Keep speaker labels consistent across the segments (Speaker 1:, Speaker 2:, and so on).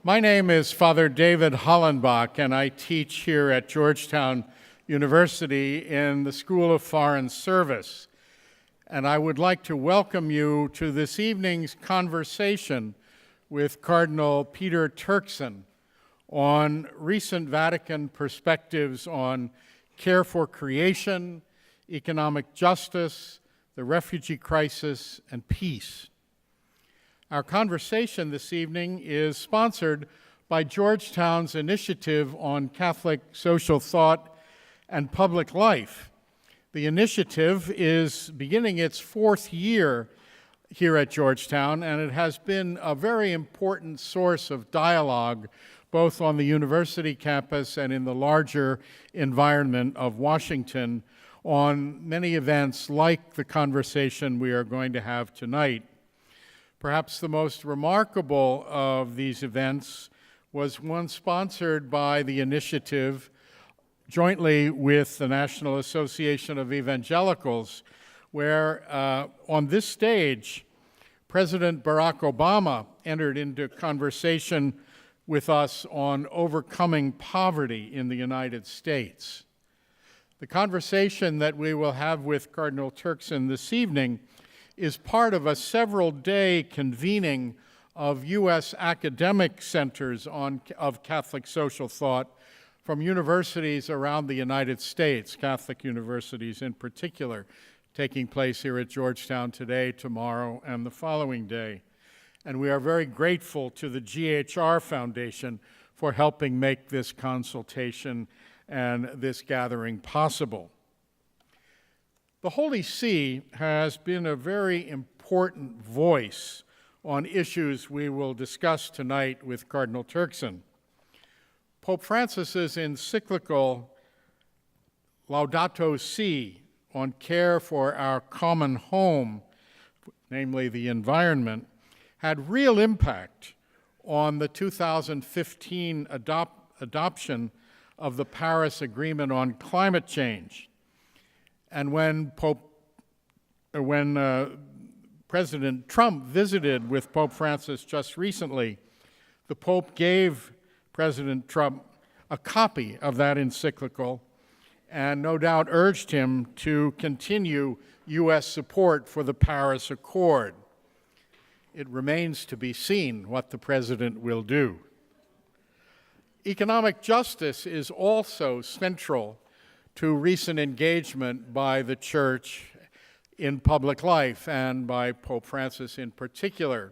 Speaker 1: My name is Father David Hollenbach, and I teach here at Georgetown University in the School of Foreign Service. And I would like to welcome you to this evening's conversation with Cardinal Peter Turkson on recent Vatican perspectives on care for creation, economic justice, the refugee crisis, and peace. Our conversation this evening is sponsored by Georgetown's initiative on Catholic social thought and public life. The initiative is beginning its fourth year here at Georgetown, and it has been a very important source of dialogue both on the university campus and in the larger environment of Washington on many events like the conversation we are going to have tonight. Perhaps the most remarkable of these events was one sponsored by the initiative jointly with the National Association of Evangelicals, where on this stage, President Barack Obama entered into conversation with us on overcoming poverty in the United States. The conversation that we will have with Cardinal Turkson this evening is part of a several-day convening of U.S. academic centers of Catholic social thought from universities around the United States, Catholic universities in particular, taking place here at Georgetown today, tomorrow, and the following day. And we are very grateful to the GHR Foundation for helping make this consultation and this gathering possible. The Holy See has been a very important voice on issues we will discuss tonight with Cardinal Turkson. Pope Francis's encyclical Laudato Si on care for our common home, namely the environment, had real impact on the 2015 adoption of the Paris Agreement on climate change. And when President Trump visited with Pope Francis just recently, the Pope gave President Trump a copy of that encyclical and no doubt urged him to continue U.S. support for the Paris Accord. It remains to be seen what the President will do. Economic justice is also central to recent engagement by the Church in public life and by Pope Francis in particular.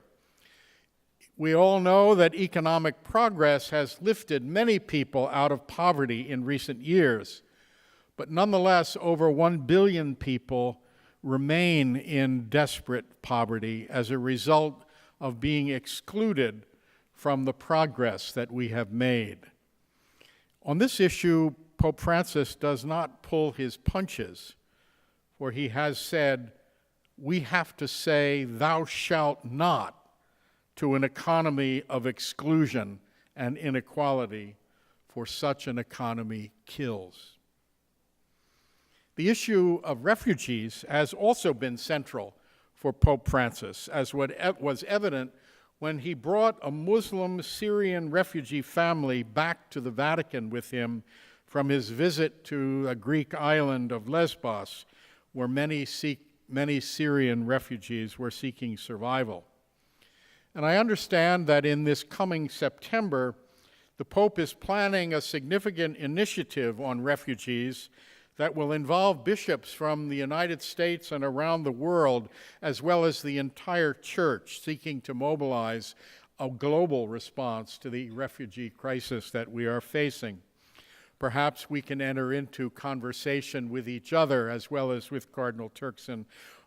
Speaker 1: We all know that economic progress has lifted many people out of poverty in recent years, but nonetheless, over 1 billion people remain in desperate poverty as a result of being excluded from the progress that we have made. On this issue, Pope Francis does not pull his punches, for he has said, we have to say, thou shalt not, to an economy of exclusion and inequality, for such an economy kills. The issue of refugees has also been central for Pope Francis, as what was evident when he brought a Muslim Syrian refugee family back to the Vatican with him from his visit to a Greek island of Lesbos, where many Syrian refugees were seeking survival. And I understand that in this coming September, the Pope is planning a significant initiative on refugees that will involve bishops from the United States and around the world, as well as the entire Church, seeking to mobilize a global response to the refugee crisis that we are facing. Perhaps we can enter into conversation with each other, as well as with Cardinal Turkson,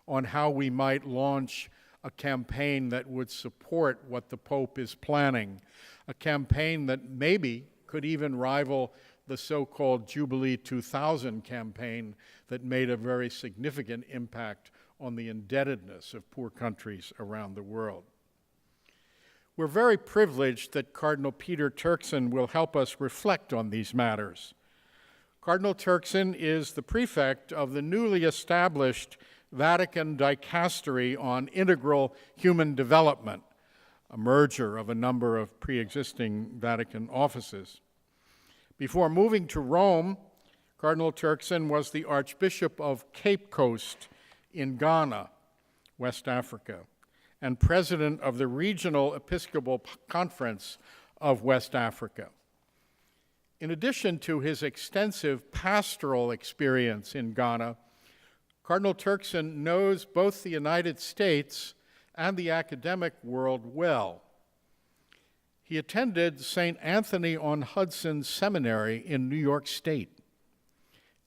Speaker 1: on how we might launch a campaign that would support what the Pope is planning, a campaign that maybe could even rival the so-called Jubilee 2000 campaign that made a very significant impact on the indebtedness of poor countries around the world. We're very privileged that Cardinal Peter Turkson will help us reflect on these matters. Cardinal Turkson is the prefect of the newly established Vatican Dicastery on Integral Human Development, a merger of a number of pre-existing Vatican offices. Before moving to Rome, Cardinal Turkson was the Archbishop of Cape Coast in Ghana, West Africa, and president of the Regional Episcopal Conference of West Africa. In addition to his extensive pastoral experience in Ghana, Cardinal Turkson knows both the United States and the academic world well. He attended St. Anthony-on-Hudson Seminary in New York State,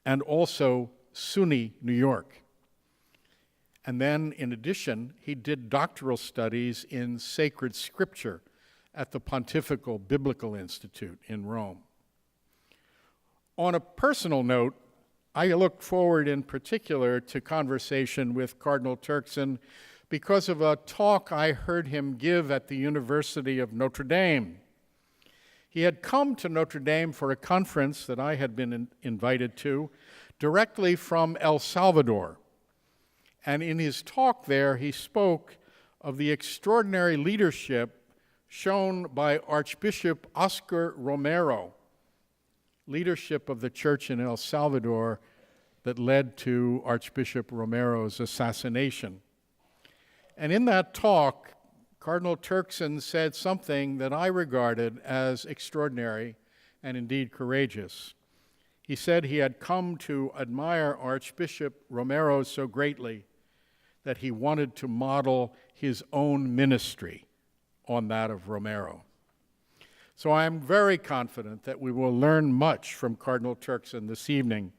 Speaker 1: and also SUNY New York. And then, in addition, he did doctoral studies in sacred scripture at the Pontifical Biblical Institute in Rome. On a personal note, I look forward in particular to conversation with Cardinal Turkson because of a talk I heard him give at the University of Notre Dame. He had come to Notre Dame for a conference that I had been invited to directly from El Salvador. And in his talk there, he spoke of the extraordinary leadership shown by Archbishop Oscar Romero, leadership of the church in El Salvador that led to Archbishop Romero's assassination. And in that talk, Cardinal Turkson said something that I regarded as extraordinary and indeed courageous. He said he had come to admire Archbishop Romero so greatly that he wanted to model his own ministry on that of Romero. So I am very confident that we will learn much from Cardinal Turkson this evening.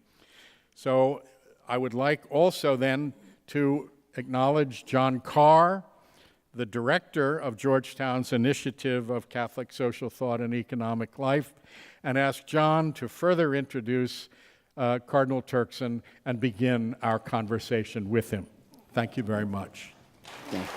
Speaker 1: So I would like also then to acknowledge John Carr, the director of Georgetown's Initiative of Catholic Social Thought and Economic Life, and ask John to further introduce Cardinal Turkson and begin our conversation with him. Thank you very much.
Speaker 2: Thank you.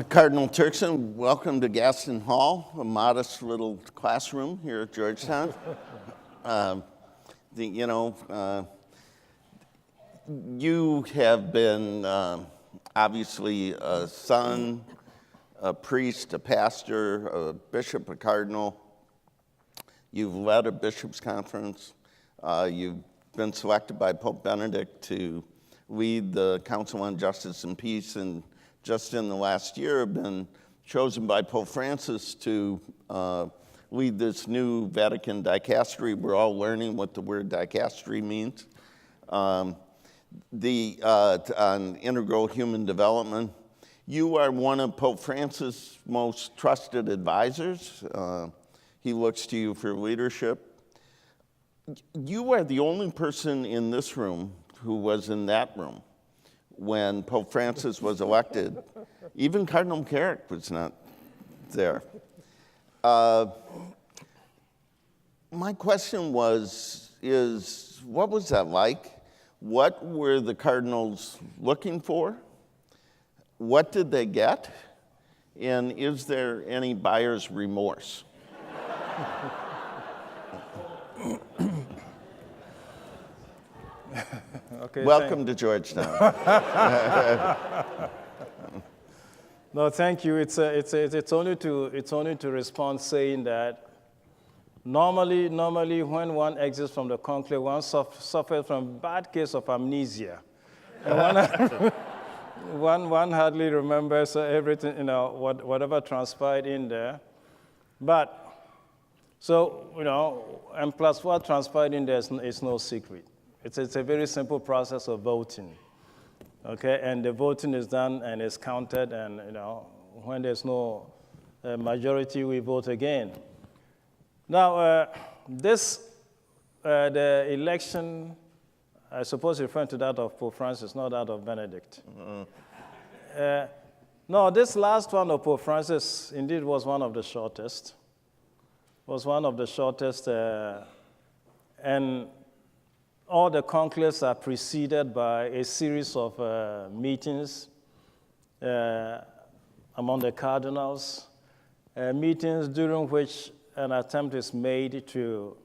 Speaker 2: Cardinal Turkson, welcome to Gaston Hall, a modest little classroom here at Georgetown. You have been obviously a son, a priest, a pastor, a bishop, a cardinal. You've led a bishops' conference. You've been selected by Pope Benedict to lead the Council on Justice and Peace, and just in the last year have been chosen by Pope Francis to lead this new Vatican Dicastery. We're all learning what the word dicastery means. On integral human development. You are one of Pope Francis' most trusted advisors. He looks to you for leadership. You are the only person in this room who was in that room when Pope Francis was elected. Even Cardinal Carrick was not there. My question is, what was that like? What were the cardinals looking for? What did they get? And is there any buyer's remorse?
Speaker 3: Okay,
Speaker 2: welcome to Georgetown.
Speaker 3: No, thank you. It's only to respond saying that normally when one exits from the conclave, one suffers from a bad case of amnesia. And one hardly remembers everything, whatever transpired in there. But so, and plus what transpired in there is no secret. It's a very simple process of voting, okay? And the voting is done and is counted, and when there's no majority, we vote again. Now, the election, I suppose referring to that of Pope Francis, not that of Benedict. No, this last one of Pope Francis indeed was one of the shortest. And all the conclaves are preceded by a series of meetings among the cardinals, meetings during which an attempt is made to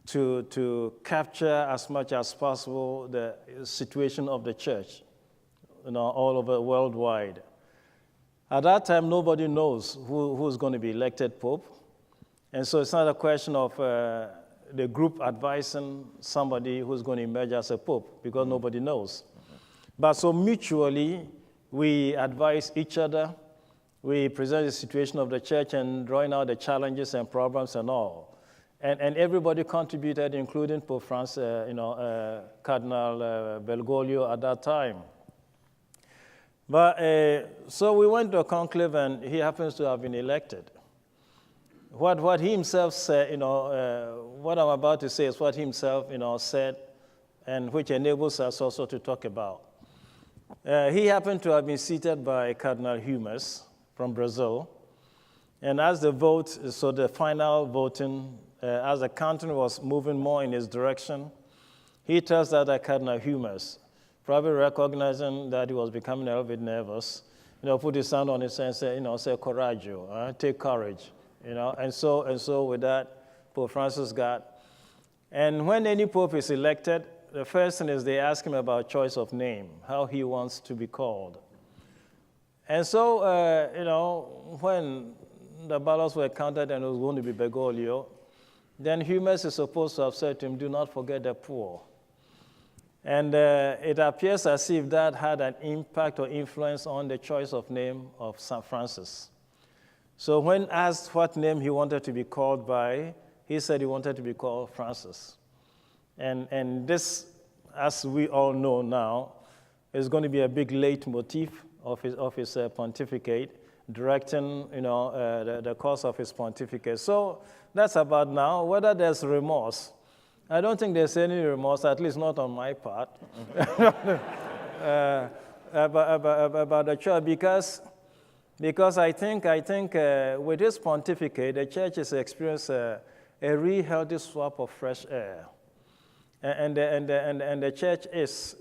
Speaker 3: to capture as much as possible the situation of the church, all over worldwide. At that time, nobody knows who's going to be elected pope. And so it's not a question of the group advising somebody who's going to emerge as a pope, because nobody knows. But so mutually, we advise each other. We present the situation of the church and drawing out the challenges and problems and all. And everybody contributed, including Pope Francis, Cardinal Bergoglio at that time. But so we went to a conclave, and he happens to have been elected. What he himself said, what I'm about to say is what he himself, said, and which enables us also to talk about. He happened to have been seated by Cardinal Humes from Brazil. And as the final voting, as the counting was moving more in his direction, he tells that Cardinal Humes, probably recognizing that he was becoming a little bit nervous, put his hand on his head and say coraggio, take courage, And so with that, Pope Francis got. And when any pope is elected, the first thing is they ask him about choice of name, how he wants to be called. And so, when the ballots were counted and it was going to be Bergoglio, then Humes is supposed to have said to him, do not forget the poor. And it appears as if that had an impact or influence on the choice of name of St. Francis. So when asked what name he wanted to be called by, he said he wanted to be called Francis. And this, as we all know now, is going to be a big leitmotif of his pontificate, directing the course of his pontificate. So that's about now. Whether there's remorse, I don't think there's any remorse, at least not on my part, about the church, because I think with this pontificate, the church has experienced a real healthy swap of fresh air. And the church is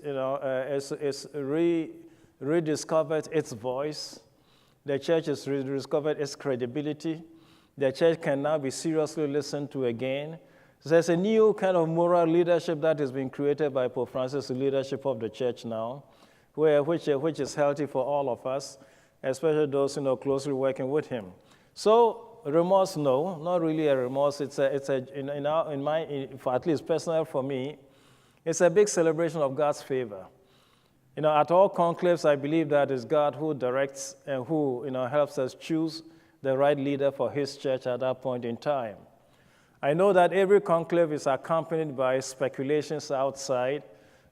Speaker 3: rediscovered its voice. The church has rediscovered its credibility. The church can now be seriously listened to again. So there's a new kind of moral leadership that has been created by Pope Francis, the leadership of the church now, which is healthy for all of us, especially those closely working with him. So remorse, no, not really a remorse. For at least personal for me, it's a big celebration of God's favor. At all conclaves, I believe that it's God who directs and who helps us choose the right leader for his church at that point in time. I know that every conclave is accompanied by speculations outside,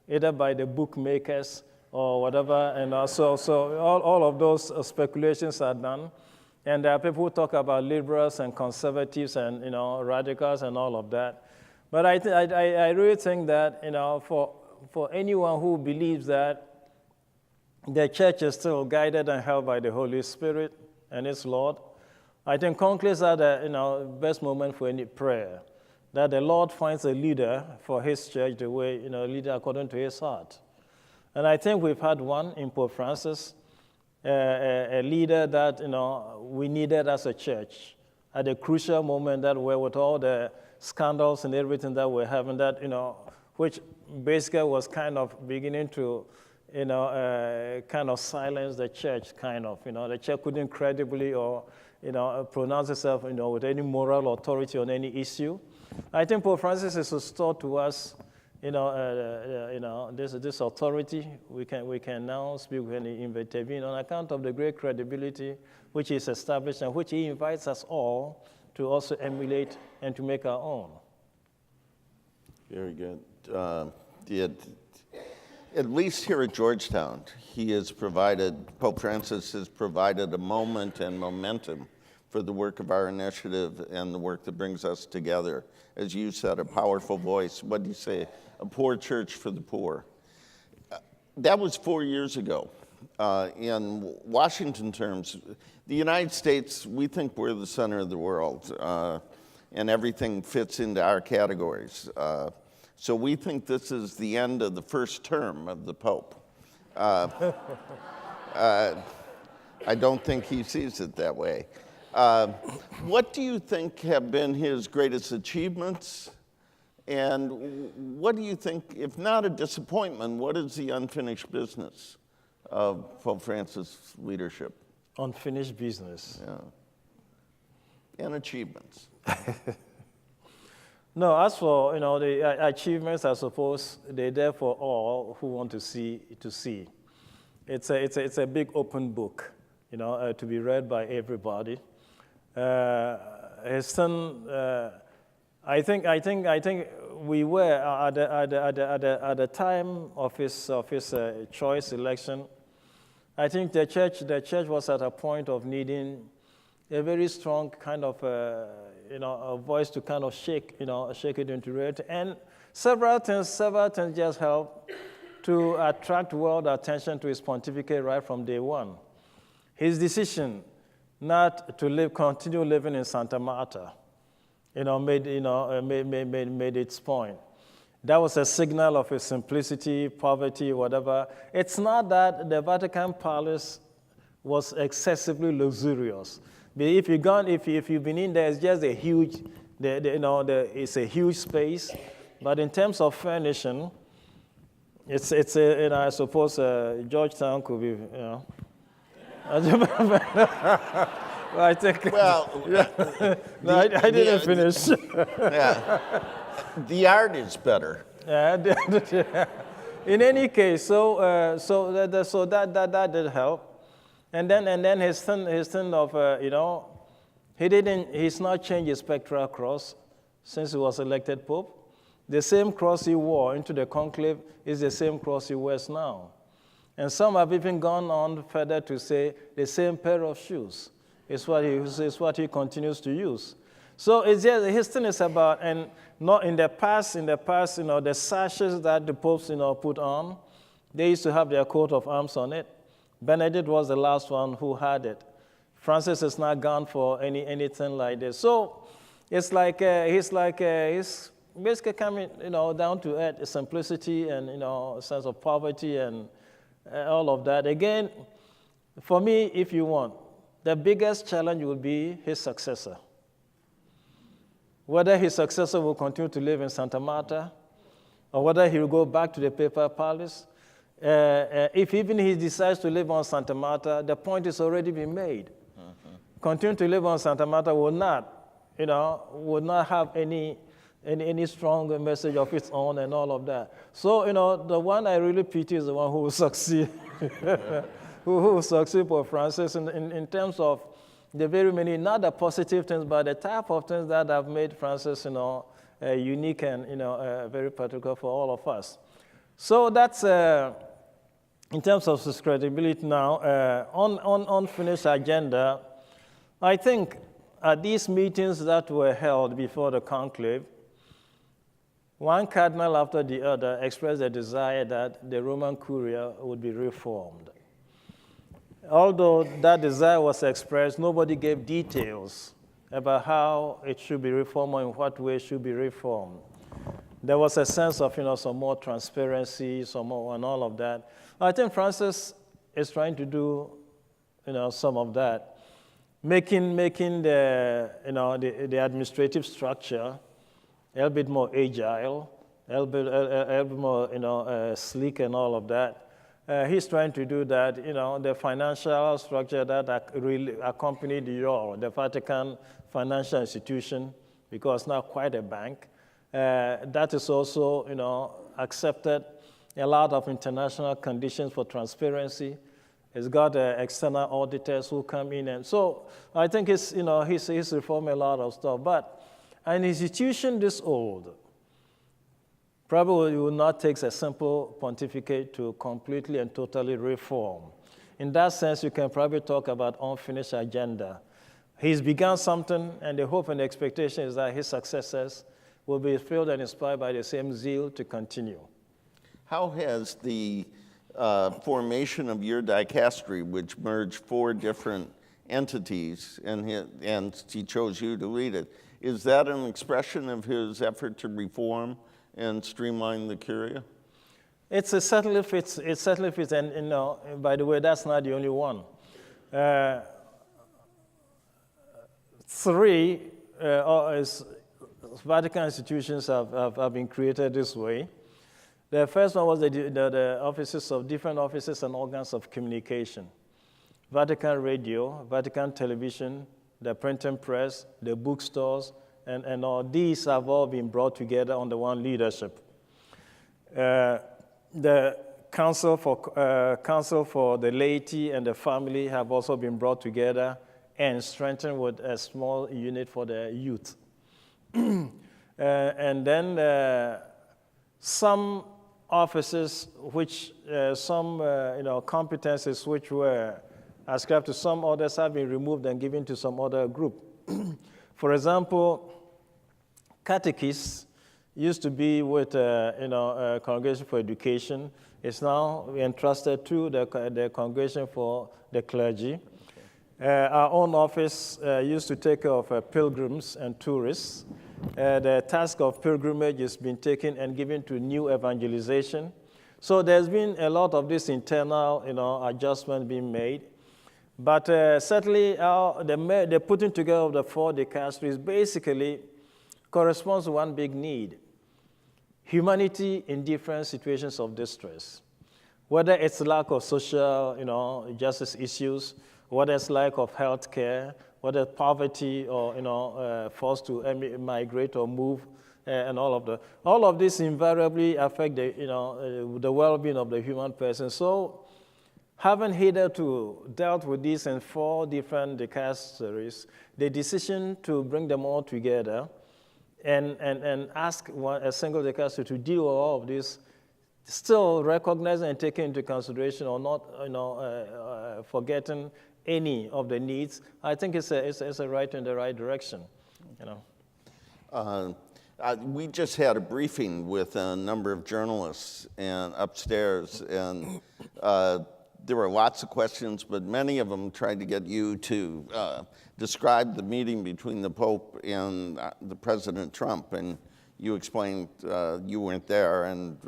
Speaker 3: either by the bookmakers or whatever, and so all of those speculations are done. And there are people who talk about liberals and conservatives and radicals and all of that. But I really think that for anyone who believes that the church is still guided and held by the Holy Spirit and its Lord, I think conclaves are the best moment for any prayer, that the Lord finds a leader for his church the way leader according to his heart. And I think we've had one in Pope Francis, a leader that we needed as a church at a crucial moment that we're with all the scandals and everything that we're having, that which basically was kind of beginning to kind of silence the church, kind of. The church couldn't credibly or pronounce itself with any moral authority on any issue. I think Pope Francis is restored to us this authority. We can now speak when he intervene on account of the great credibility which is established and which he invites us all to also emulate and to make our own.
Speaker 2: Very good. At least here at Georgetown, Pope Francis has provided a moment and momentum for the work of our initiative and the work that brings us together. As you said, a powerful voice. What do you say? A poor church for the poor. That was 4 years ago. In Washington terms, the United States, we think we're the center of the world, and everything fits into our categories. So we think this is the end of the first term of the Pope. I don't think he sees it that way. What do you think have been his greatest achievements And what do you think, if not a disappointment, what is the unfinished business of Pope Francis' leadership?
Speaker 3: Unfinished business.
Speaker 2: Yeah. And achievements.
Speaker 3: No, as for the achievements, I suppose they're there for all who want to see. It's a big open book, to be read by everybody. His son, I think we were at the time of his choice election. I think the church was at a point of needing a very strong kind of a voice to kind of shake it into reality. And several things just helped to attract world attention to his pontificate right from day one. His decision not to continue living in Santa Marta, made its point. That was a signal of his simplicity, poverty, whatever. It's not that the Vatican Palace was excessively luxurious. But if you've been in there, it's just a huge, it's a huge space. But in terms of furnishing, it's I suppose Georgetown could be, I think.
Speaker 2: Well,
Speaker 3: no, I didn't finish.
Speaker 2: Yeah. The art is better.
Speaker 3: In any case, so that did help. And then his thing of he's not changed his spectral cross since he was elected pope. The same cross he wore into the conclave is the same cross he wears now. And some have even gone on further to say the same pair of shoes is what he continues to use. So it's just, his thing is about, and not in the past, the sashes that the popes, put on, they used to have their coat of arms on it. Benedict was the last one who had it. Francis is not gone for anything like this. So it's like he's basically coming, down to earth, simplicity and a sense of poverty and all of that. Again, for me, if you want, the biggest challenge will be his successor. Whether his successor will continue to live in Santa Marta, or whether he will go back to the papal palace. If even he decides to live on Santa Marta, the point has already been made. Continue to live on Santa Marta will not have any strong message of its own and all of that. So, the one I really pity is the one who will succeed, who will succeed for Francis in terms of the very many, not the positive things, but the type of things that have made Francis, unique and, very particular for all of us. So that's, in terms of his credibility now, on unfinished agenda, I think at these meetings that were held before the conclave, one cardinal after the other expressed a desire that the Roman Curia would be reformed. Although that desire was expressed, nobody gave details about how it should be reformed or in what way it should be reformed. There was a sense of, some more transparency, some more, and all of that. I think Francis is trying to do, some of that, making the, the administrative structure a little bit more agile, a little bit more, sleek and all of that. He's trying to do that, the financial structure that really accompanied the Vatican financial institution, because it's not quite a bank. That is also, accepted a lot of international conditions for transparency. It's got external auditors who come in, and so I think he's reformed a lot of stuff. But an institution this old probably will not take a simple pontificate to completely and totally reform. In that sense, you can probably talk about unfinished agenda. He's begun something, and the hope and the expectation is that his successors will be filled and inspired by the same zeal to continue.
Speaker 2: How has the formation of your dicastery, which merged 4 different entities, and he chose you to lead it, is that an expression of his effort to reform and streamline the Curia?
Speaker 3: It certainly fits, and by the way, that's not the only one. 3 Vatican institutions have been created this way. The first one was the offices of different offices and organs of communication. Vatican Radio, Vatican Television, the printing press, the bookstores, and all these have all been brought together under one leadership. The Council for the Laity and the Family have also been brought together and strengthened with a small unit for the youth. And then some offices, which some competencies which were ascribed to some others have been removed and given to some other group. For example, catechists used to be with Congregation for Education. It's now entrusted to the Congregation for the Clergy. Our own office used to take care of pilgrims and tourists. The task of pilgrimage has been taken and given to new evangelization. So there's been a lot of this internal adjustment being made. But certainly the putting together of the 4 dicasteries basically corresponds to one big need: humanity in different situations of distress. Whether it's lack of social justice issues, whether it's lack of health care, whether poverty or forced to migrate or move, and all of this invariably affect the well-being of the human person. So, having hitherto dealt with these in 4 different dicasteries, the decision to bring them all together and ask a single dicastery to deal with all of this, still recognizing and taking into consideration or not forgetting any of the needs, I think it's a right in the right direction.
Speaker 2: We just had a briefing with a number of journalists and upstairs, and there were lots of questions, but many of them tried to get you to describe the meeting between the Pope and the President Trump, and you explained you weren't there, and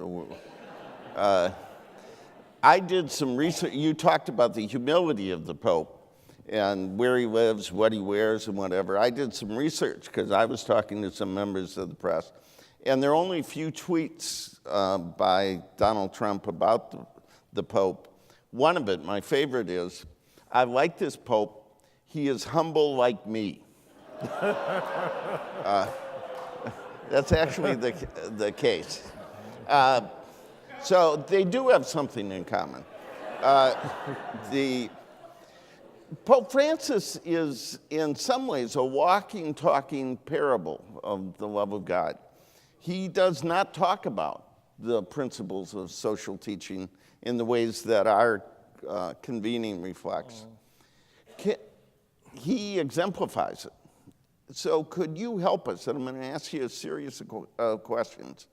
Speaker 2: I did some research. You talked about the humility of the Pope and where he lives, what he wears, and whatever. I did some research because I was talking to some members of the press, and there are only a few tweets by Donald Trump about the Pope. One of it, my favorite, is, "I like this Pope. He is humble like me." That's actually the case. So they do have something in common. The Pope Francis is, in some ways, a walking, talking parable of the love of God. He does not talk about the principles of social teaching in the ways that our convening reflects. He exemplifies it. So could you help us, and I'm going to ask you a series of questions.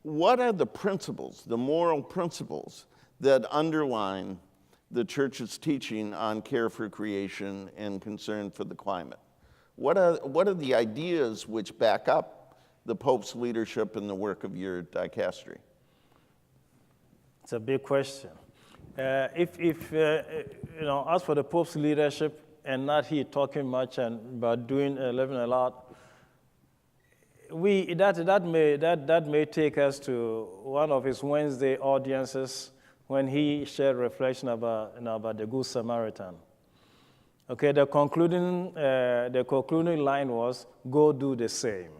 Speaker 2: What are the principles, the moral principles, that underline the Church's teaching on care for creation and concern for the climate? What are the ideas which back up the Pope's leadership and the work of your dicastery?
Speaker 3: It's a big question. As for the Pope's leadership, and not he talking much but living a lot, that may take us to one of his Wednesday audiences when he shared reflection about the Good Samaritan. Okay, the concluding line was, "Go do the same."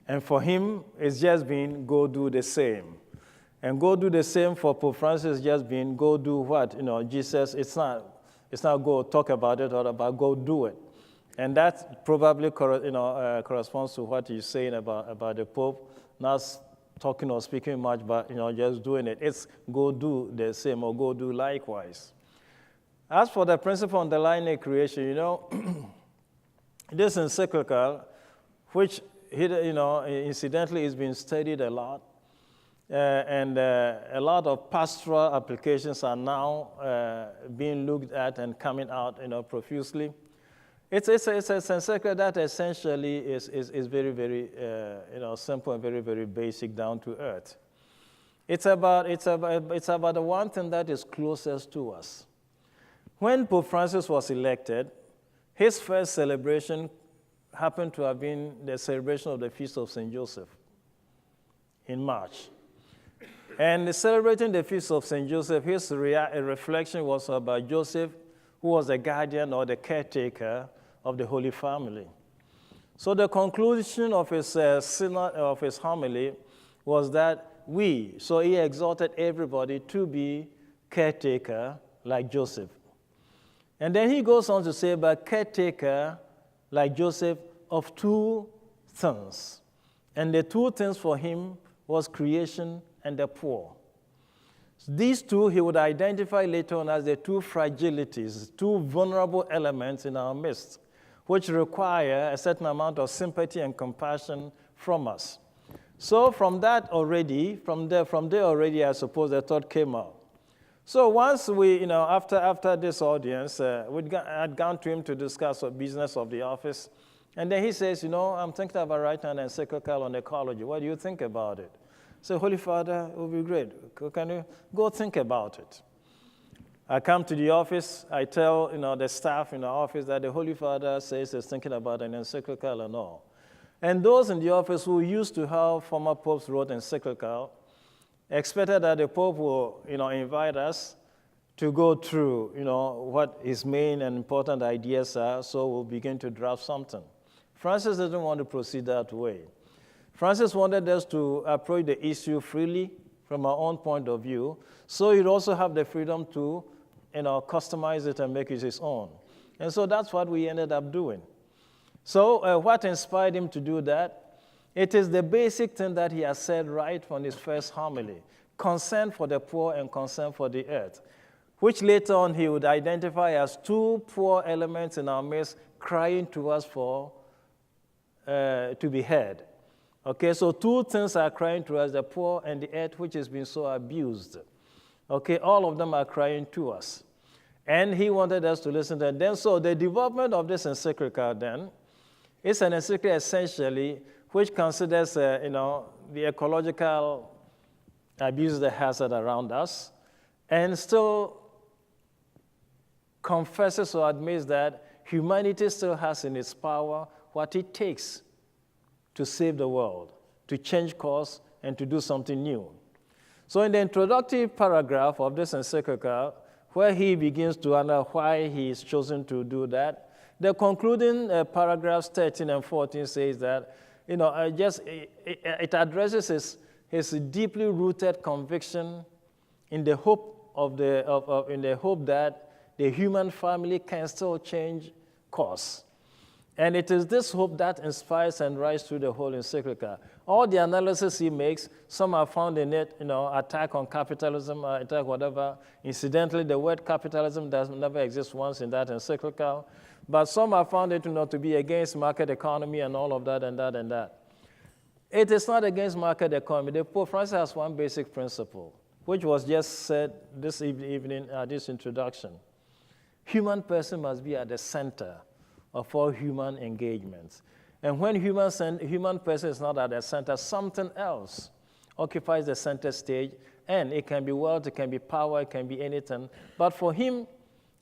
Speaker 3: And for him, it's just been, "Go do the same." And "go do the same" for Pope Francis just been, "Go do what?" Jesus, it's not go talk about it or about go do it. And that probably corresponds to what you're saying about the Pope, not talking or speaking much, but just doing it. It's go do the same or go do likewise. As for the principle underlying creation, this encyclical, which incidentally is being studied a lot, and a lot of pastoral applications are now being looked at and coming out profusely. It's an encyclical that essentially is very, very simple and very, very basic, down to earth. It's about the one thing that is closest to us. When Pope Francis was elected, his first celebration happened to have been the celebration of the Feast of St. Joseph in March. And celebrating the Feast of St. Joseph, his reflection was about Joseph, who was the guardian or the caretaker of the Holy Family. So the conclusion of his synod, of his homily was that so he exhorted everybody to be caretaker like Joseph. And then he goes on to say, but caretaker like Joseph of two things. And the two things for him was creation and the poor. These two he would identify later on as the two fragilities, two vulnerable elements in our midst, which require a certain amount of sympathy and compassion from us. So from there already, I suppose the thought came out. So once we, after this audience, I'd gone to him to discuss the business of the office. And then he says, I'm thinking about writing an encyclical on ecology. What do you think about it? So, Holy Father, it would be great. Can you go think about it? I come to the office. I tell the staff in the office that the Holy Father says he's thinking about an encyclical and all. And those in the office who used to have former popes wrote encyclical expected that the Pope will, invite us to go through, what his main and important ideas are, so we'll begin to draft something. Francis didn't want to proceed that way. Francis wanted us to approach the issue freely from our own point of view, so he'd also have the freedom to, customize it and make it his own. And so that's what we ended up doing. So what inspired him to do that? It is the basic thing that he has said right from his first homily, concern for the poor and concern for the earth, which later on he would identify as two poor elements in our midst crying to us for to be heard. Okay, so two things are crying to us, the poor and the earth, which has been so abused. Okay, all of them are crying to us. And he wanted us to listen to them. Then, so the development of this encyclical then is an encyclical essentially which considers, the ecological abuse that has it around us, and still confesses or admits that humanity still has in its power what it takes to save the world, to change course, and to do something new. So in the introductory paragraph of this encyclical, where he begins to understand why he is chosen to do that, the concluding paragraphs 13 and 14 says that, it addresses his deeply rooted conviction in the hope that the human family can still change course. And it is this hope that inspires and rises through the whole encyclical. All the analysis he makes, some are found in it, attack on capitalism, attack whatever. Incidentally, the word capitalism does never exist once in that encyclical. But some are found it to be against market economy and all of that and that and that. It is not against market economy. The Pope Francis has one basic principle, which was just said this evening at this introduction. Human person must be at the center of all human engagements. And when human person is not at the center, something else occupies the center stage, and it can be wealth, it can be power, it can be anything. But for him,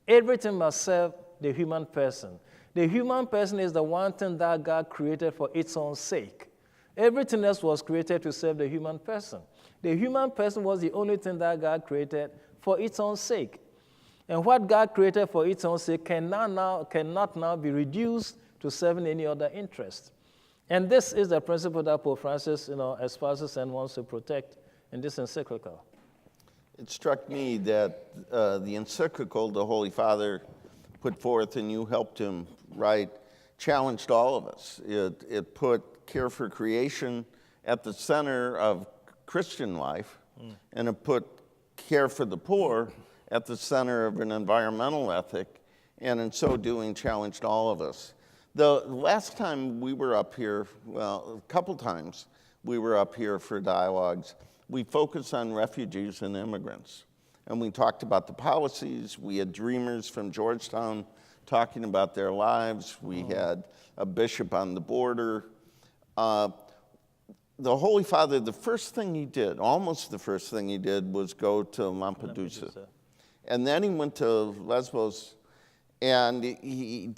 Speaker 3: everything must serve the human person. The human person is the one thing that God created for its own sake. Everything else was created to serve the human person. The human person was the only thing that God created for its own sake. And what God created for its own sake cannot now be reduced to serving any other interest. And this is the principle that Pope Francis espouses and wants to protect in this encyclical.
Speaker 2: It struck me that the encyclical the Holy Father put forth and you helped him write challenged all of us. It put care for creation at the center of Christian life, and it put care for the poor at the center of an environmental ethic, and in so doing challenged all of us. The last time we were up here, well, a couple times we were up here for dialogues, we focused on refugees and immigrants. And we talked about the policies. We had dreamers from Georgetown talking about their lives. We had a bishop on the border. The Holy Father, the first thing he did, almost the first thing he did, was go to Lampedusa. And then he went to Lesbos, and he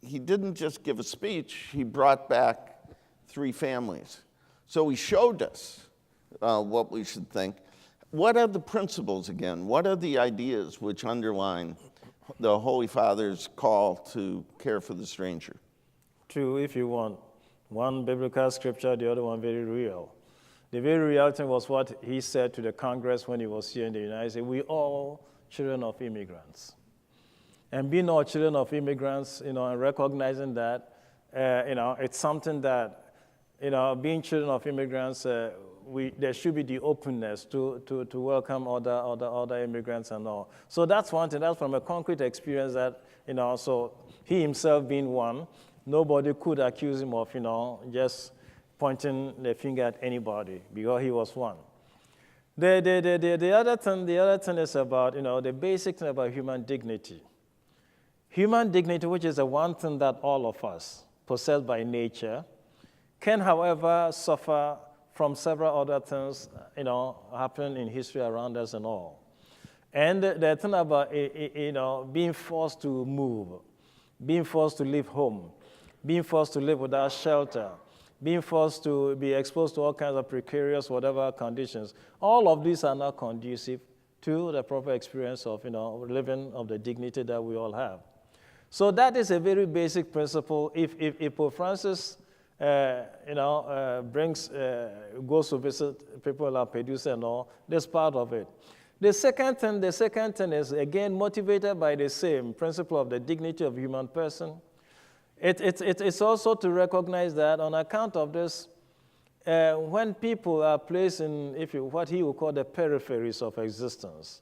Speaker 2: he didn't just give a speech, he brought back 3 families. So he showed us what we should think. What are the principles again? What are the ideas which underline the Holy Father's call to care for the stranger?
Speaker 3: 2, if you want. One biblical scripture, the other one very real. The very real thing was what he said to the Congress when he was here in the United States. We all children of immigrants. And being all children of immigrants, and recognizing that, it's something that, being children of immigrants, there should be the openness to welcome other immigrants and all. So that's one thing. That's from a concrete experience that, so he himself being one, nobody could accuse him of, just pointing the finger at anybody because he was one. The other thing is about, the basic thing about human dignity. Human dignity, which is the one thing that all of us possess by nature, can, however, suffer from several other things, happen in history around us and all. And the thing about, being forced to move, being forced to leave home, being forced to live without shelter, being forced to be exposed to all kinds of precarious whatever conditions, all of these are not conducive to the proper experience of, living of the dignity that we all have. So that is a very basic principle. If Pope Francis goes to visit people in Lampedusa and all, that's part of it. The second thing is, again, motivated by the same principle of the dignity of the human person. It's also to recognize that on account of this, when people are placed in, what he would call the peripheries of existence,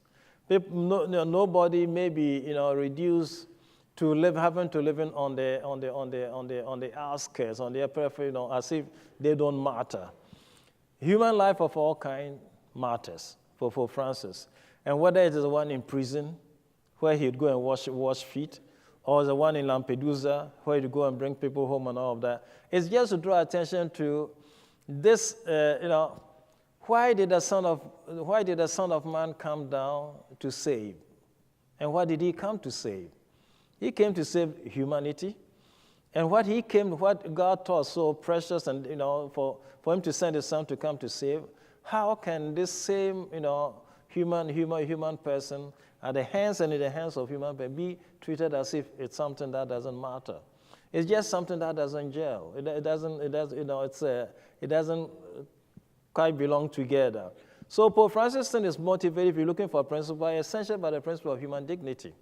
Speaker 3: nobody may be, reduced to having to live on the outskirts, on the periphery, as if they don't matter. Human life of all kinds matters for Pope Francis. And whether it is the one in prison, where he'd go and wash feet, or the one in Lampedusa, where he'd go and bring people home and all of that, it's just to draw attention to this, why did the Son of Man come down to save? And what did he come to save? He came to save humanity. And what God thought so precious and, for him to send his son to come to save, how can this same, human person at the hands and in the hands of human being be treated as if it's something that doesn't matter? It's just something that doesn't gel. It doesn't quite belong together. So Pope Francis is motivated, if you're looking for a principle, essentially by the principle of human dignity,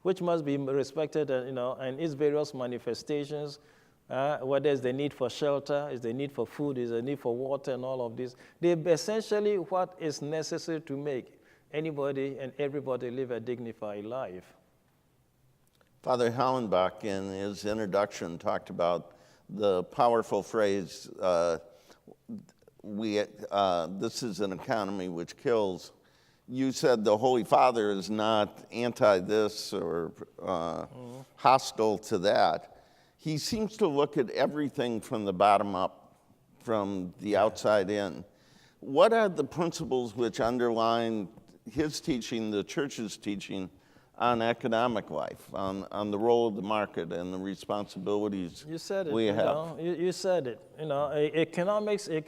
Speaker 3: which must be respected, and its various manifestations, whether it's the need for shelter, is the need for food, is the need for water, and all of this. They're essentially what is necessary to make anybody and everybody live a dignified life.
Speaker 2: Father Hallenbach, in his introduction, talked about the powerful phrase, this is an economy which kills. You said the Holy Father is not anti-this or hostile to that. He seems to look at everything from the bottom up, from the outside in. What are the principles which underline his teaching, the church's teaching, on economic life, on the role of the market and the responsibilities
Speaker 3: you said it,
Speaker 2: we have?
Speaker 3: You said it.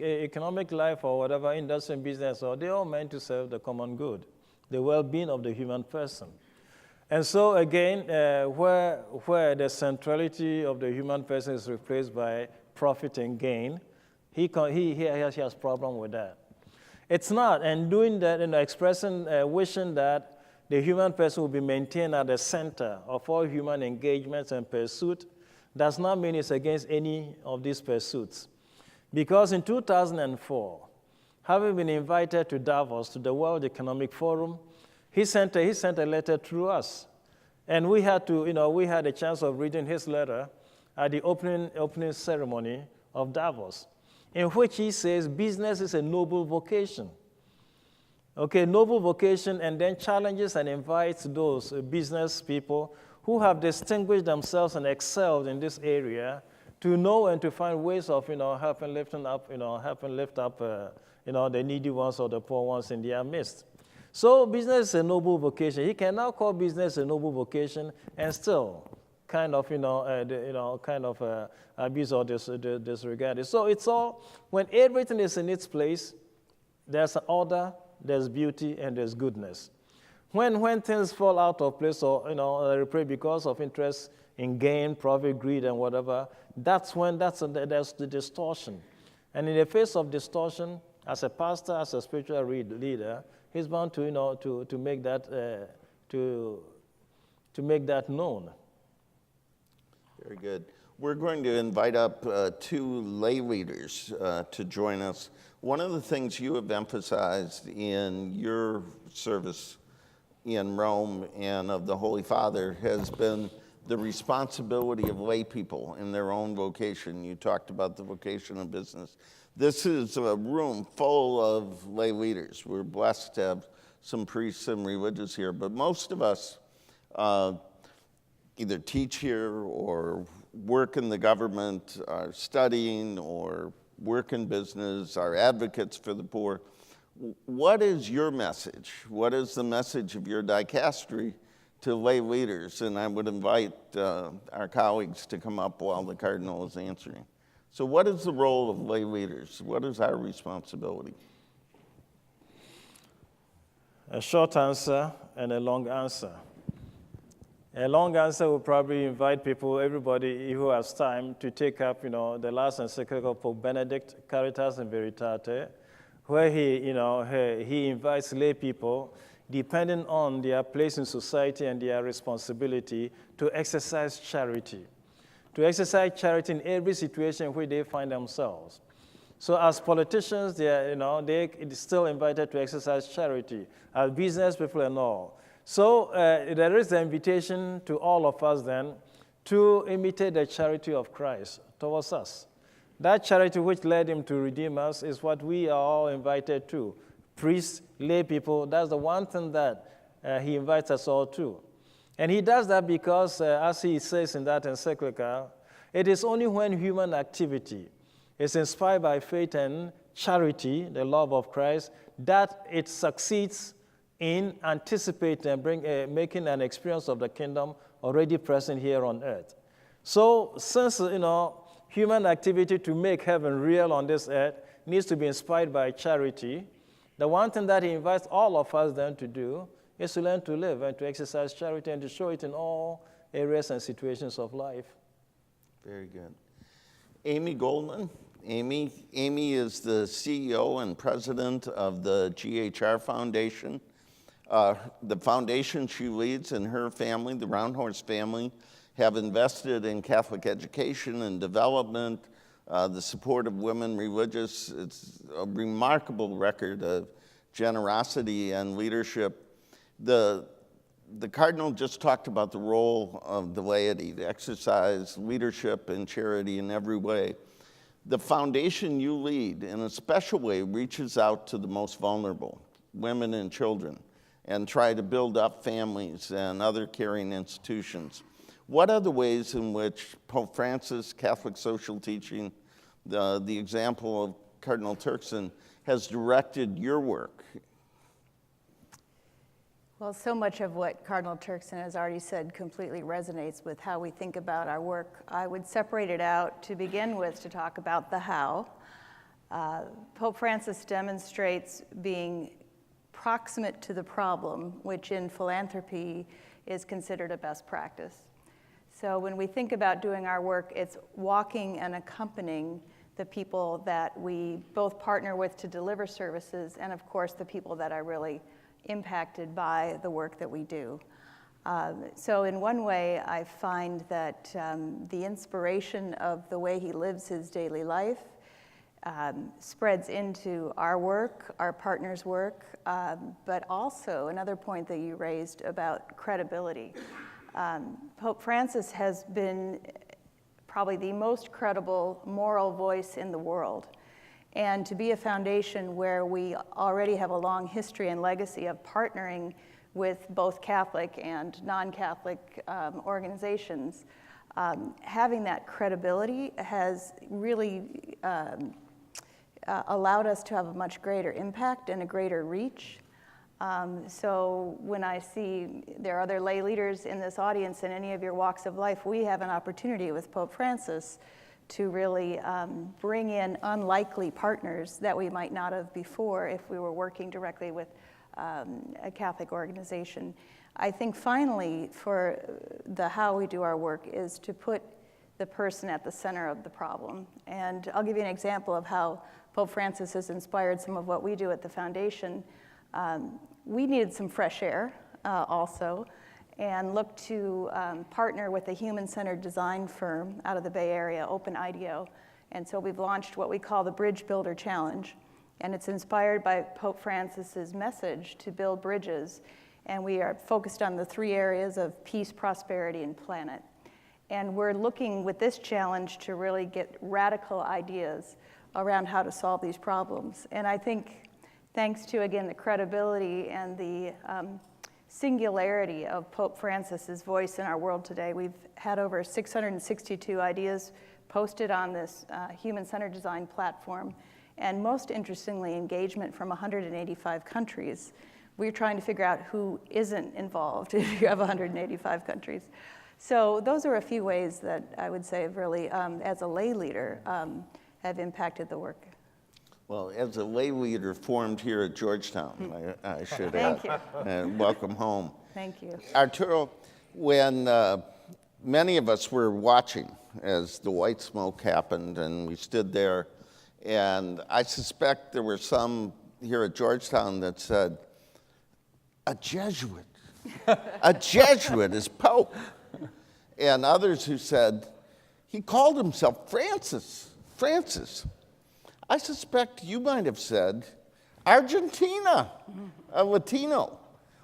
Speaker 3: Economic life or whatever, industry and business, they're all meant to serve the common good, the well-being of the human person. And so again, where the centrality of the human person is replaced by profit and gain, he has problem with that. It's not, and doing that, expressing, wishing that the human person will be maintained at the center of all human engagements and pursuit does not mean it's against any of these pursuits. Because in 2004, having been invited to Davos, to the World Economic Forum, he sent a letter through us. And we had a chance of reading his letter at the opening ceremony of Davos, in which he says business is a noble vocation. Okay, noble vocation, and then challenges and invites those business people who have distinguished themselves and excelled in this area to know and to find ways of, helping lift up the needy ones or the poor ones in their midst. So business is a noble vocation. He can now call business a noble vocation and still kind of, abuse or disregard. So it's all, when everything is in its place, there's an order, there's beauty, and there's goodness. When things fall out of place or, reprey because of interest in gain, profit, greed, and whatever, that's when there's the distortion. And in the face of distortion, as a pastor, as a spiritual leader, he's bound to make that to make that known.
Speaker 2: Very good. We're going to invite up two lay leaders to join us. One of the things you have emphasized in your service in Rome and of the Holy Father has been the responsibility of lay people in their own vocation. You talked about the vocation of business. This is a room full of lay leaders. We're blessed to have some priests and religious here, but most of us either teach here or work in the government, are studying or work in business, are advocates for the poor. What is your message? What is the message of your dicastery to lay leaders? And I would invite our colleagues to come up while the Cardinal is answering. So what is the role of lay leaders? What is our responsibility?
Speaker 3: A short answer and a long answer. A long answer will probably invite people, everybody who has time, to take up, the last encyclical of Pope Benedict, Caritas in Veritate, where he invites lay people, depending on their place in society and their responsibility, to exercise charity. To exercise charity in every situation where they find themselves. So as politicians, they're still invited to exercise charity, as business people and all. So there is an invitation to all of us then to imitate the charity of Christ towards us. That charity which led him to redeem us is what we are all invited to. Priests, lay people, that's the one thing that he invites us all to. And he does that because, as he says in that encyclical, it is only when human activity is inspired by faith and charity, the love of Christ, that it succeeds in anticipating and making an experience of the kingdom already present here on earth. So since, human activity to make heaven real on this earth needs to be inspired by charity, the one thing that he invites all of us then to do is to learn to live and to exercise charity and to show it in all areas and situations of life. Very good.
Speaker 2: Amy Goldman. Amy is the CEO and president of the GHR Foundation. The foundation she leads and her family, the Roundhorse family, have invested in Catholic education and development, the support of women religious. It's a remarkable record of generosity and leadership. The Cardinal just talked about the role of the laity to exercise leadership and charity in every way. The foundation you lead, in a special way, reaches out to the most vulnerable, women and children, and try to build up families and other caring institutions. What are the ways in which Pope Francis, Catholic social teaching, the example of Cardinal Turkson, has directed your work?
Speaker 4: Well, so much of what Cardinal Turkson has already said completely resonates with how we think about our work. I would separate it out to begin with to talk about the how. Pope Francis demonstrates being proximate to the problem, which in philanthropy is considered a best practice. So when we think about doing our work, it's walking and accompanying the people that we both partner with to deliver services, and of course the people that are really impacted by the work that we do. So in one way, I find that the inspiration of the way he lives his daily life spreads into our work, our partners' work, but also another point that you raised about credibility. Pope Francis has been probably the most credible moral voice in the world. And to be a foundation where we already have a long history and legacy of partnering with both Catholic and non-Catholic organizations, having that credibility has really allowed us to have a much greater impact and a greater reach. So when I see there are other lay leaders in this audience in any of your walks of life, we have an opportunity with Pope Francis to really bring in unlikely partners that we might not have before if we were working directly with a Catholic organization. I think finally, for the how we do our work is to put the person at the center of the problem. And I'll give you an example of how Pope Francis has inspired some of what we do at the foundation. We needed some fresh air also, and looked to partner with a human-centered design firm out of the Bay Area, Open IDEO. And so we've launched what we call the Bridge Builder Challenge. And it's inspired by Pope Francis's message to build bridges. And we are focused on the 3 areas of peace, prosperity, and planet. And we're looking with this challenge to really get radical ideas around how to solve these problems. And I think thanks to, again, the credibility and the singularity of Pope Francis's voice in our world today, we've had over 662 ideas posted on this human-centered design platform, and most interestingly, engagement from 185 countries. We're trying to figure out who isn't involved if you have 185 countries. So those are a few ways that I would say have really, as a lay leader, have impacted the work.
Speaker 2: Well, as a lay leader formed here at Georgetown, I should add.
Speaker 4: Thank you.
Speaker 2: And welcome home.
Speaker 4: Thank you.
Speaker 2: Arturo, when many of us were watching as the white smoke happened and we stood there, and I suspect there were some here at Georgetown that said, a Jesuit, a Jesuit is Pope. And others who said, he called himself Francis. I suspect you might have said, Argentina, a Latino.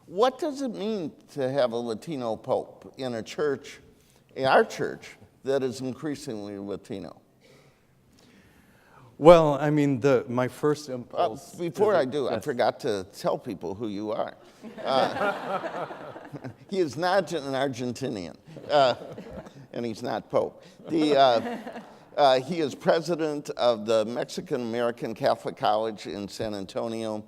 Speaker 2: What does it mean to have a Latino Pope in a church, in our church, that is increasingly Latino?
Speaker 5: Well, I mean, my first impulse...
Speaker 2: Before I do, I forgot to tell people who you are. He is not an Argentinian, and he's not Pope. He is president of the Mexican-American Catholic College in San Antonio.